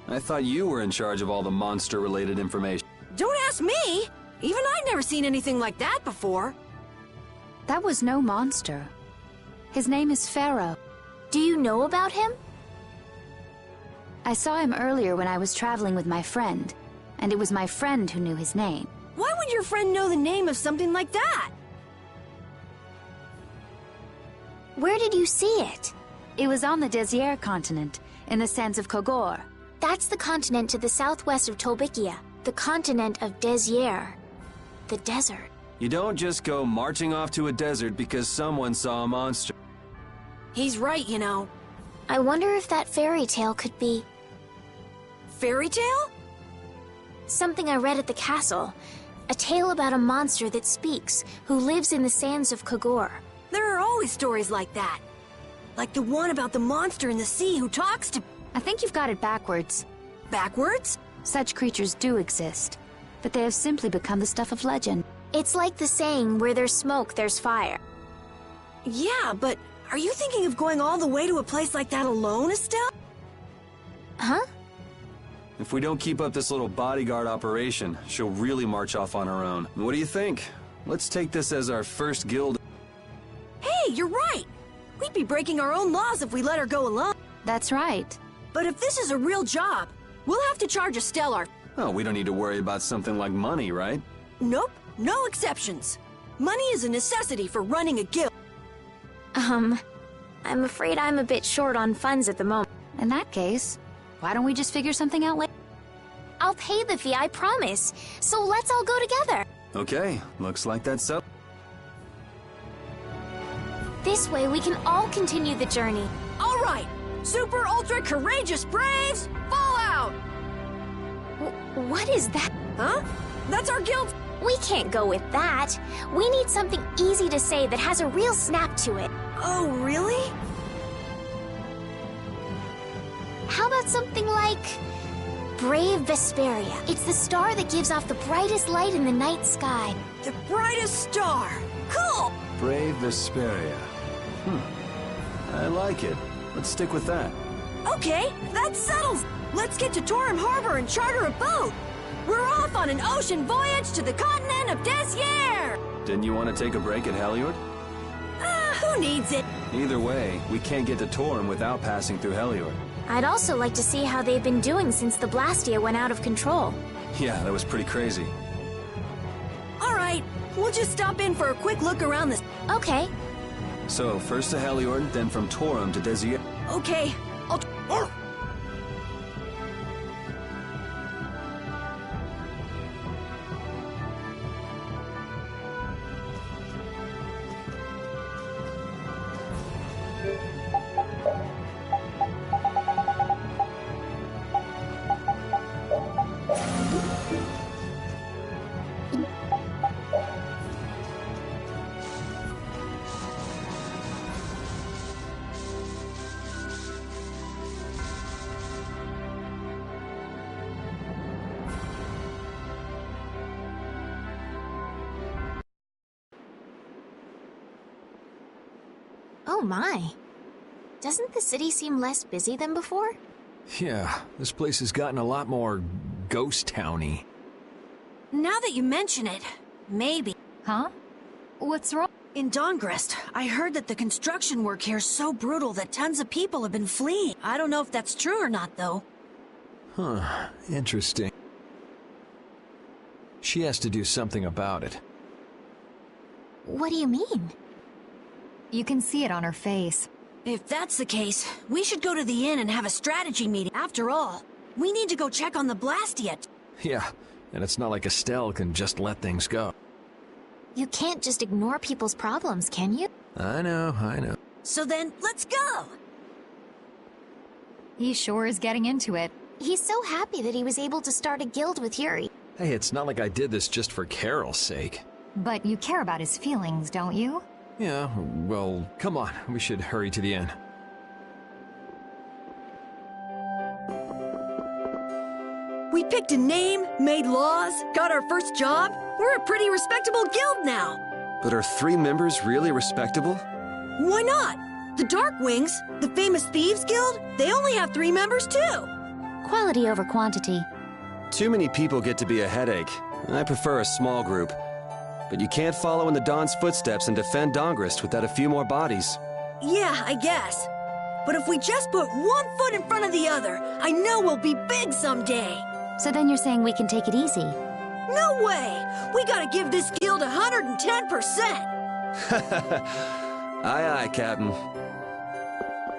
I thought you were in charge of all the monster-related information. Don't ask me! Even I've never seen anything like that before. That was no monster. His name is Pharaoh. Do you know about him? I saw him earlier when I was traveling with my friend, and it was my friend who knew his name. Why would your friend know the name of something like that? Where did you see it? It was on the Desier continent, in the sands of Kogor. That's the continent to the southwest of Tolbikia, the continent of Desier, the desert. You don't just go marching off to a desert because someone saw a monster. He's right, you know. I wonder if that fairy tale could be... Fairy tale? Something I read at the castle. A tale about a monster that speaks, who lives in the sands of Kogor. There are always stories like that. Like the one about the monster in the sea who talks to... I think you've got it backwards. Backwards? Such creatures do exist, but they have simply become the stuff of legend. It's like the saying, where there's smoke, there's fire. Yeah, but are you thinking of going all the way to a place like that alone, Estelle? Huh? If we don't keep up this little bodyguard operation, she'll really march off on her own. What do you think? Let's take this as our first guild. Hey, you're right! We'd be breaking our own laws if we let her go alone. That's right. But if this is a real job, we'll have to charge Estelle our... Oh, we don't need to worry about something like money, right? Nope, no exceptions. Money is a necessity for running a guild. I'm afraid I'm a bit short on funds at the moment. In that case, why don't we just figure something out later? I'll pay the fee, I promise. So let's all go together. Okay, looks like that's up. This way we can all continue the journey. All right! Super ultra courageous braves, fall out! What is that? Huh? That's our guild. We can't go with that. We need something easy to say that has a real snap to it. Oh, really? How about something like... Brave Vesperia. It's the star that gives off the brightest light in the night sky. The brightest star. Cool! Brave Vesperia. I like it. Let's stick with that. Okay, that settles. Let's get to Torum Harbor and charter a boat. We're off on an ocean voyage to the continent of Desier! Didn't you want to take a break at Heliord? Who needs it? Either way, we can't get to Torum without passing through Heliord. I'd also like to see how they've been doing since the Blastia went out of control. Yeah, that was pretty crazy. All right, we'll just stop in for a quick look around this. Okay. So, first to Heliord, then from Torum to Desier. Okay, I'll... Oh my. Doesn't the city seem less busy than before? Yeah, this place has gotten a lot more ghost towny. Now that you mention it, maybe. Huh? What's wrong? In Dawngrest, I heard that the construction work here is so brutal that tons of people have been fleeing. I don't know if that's true or not, though. Huh, interesting. She has to do something about it. What do you mean? You can see it on her face. If that's the case, we should go to the inn and have a strategy meeting. After all, we need to go check on the Blastia. Yeah, and it's not like Estelle can just let things go. You can't just ignore people's problems, can you? I know. So then, let's go! He sure is getting into it. He's so happy that he was able to start a guild with Yuri. Hey, it's not like I did this just for Carol's sake. But you care about his feelings, don't you? Yeah, well, come on. We should hurry to the inn. We picked a name, made laws, got our first job. We're a pretty respectable guild now. But are 3 members really respectable? Why not? The Darkwings, the famous thieves guild, they only have 3 members too. Quality over quantity. Too many people get to be a headache. I prefer a small group. But you can't follow in the Dawn's footsteps and defend Dongrist without a few more bodies. Yeah, I guess. But if we just put one foot in front of the other, I know we'll be big someday. So then you're saying we can take it easy? No way! We gotta give this guild 110%! Aye, aye, Captain.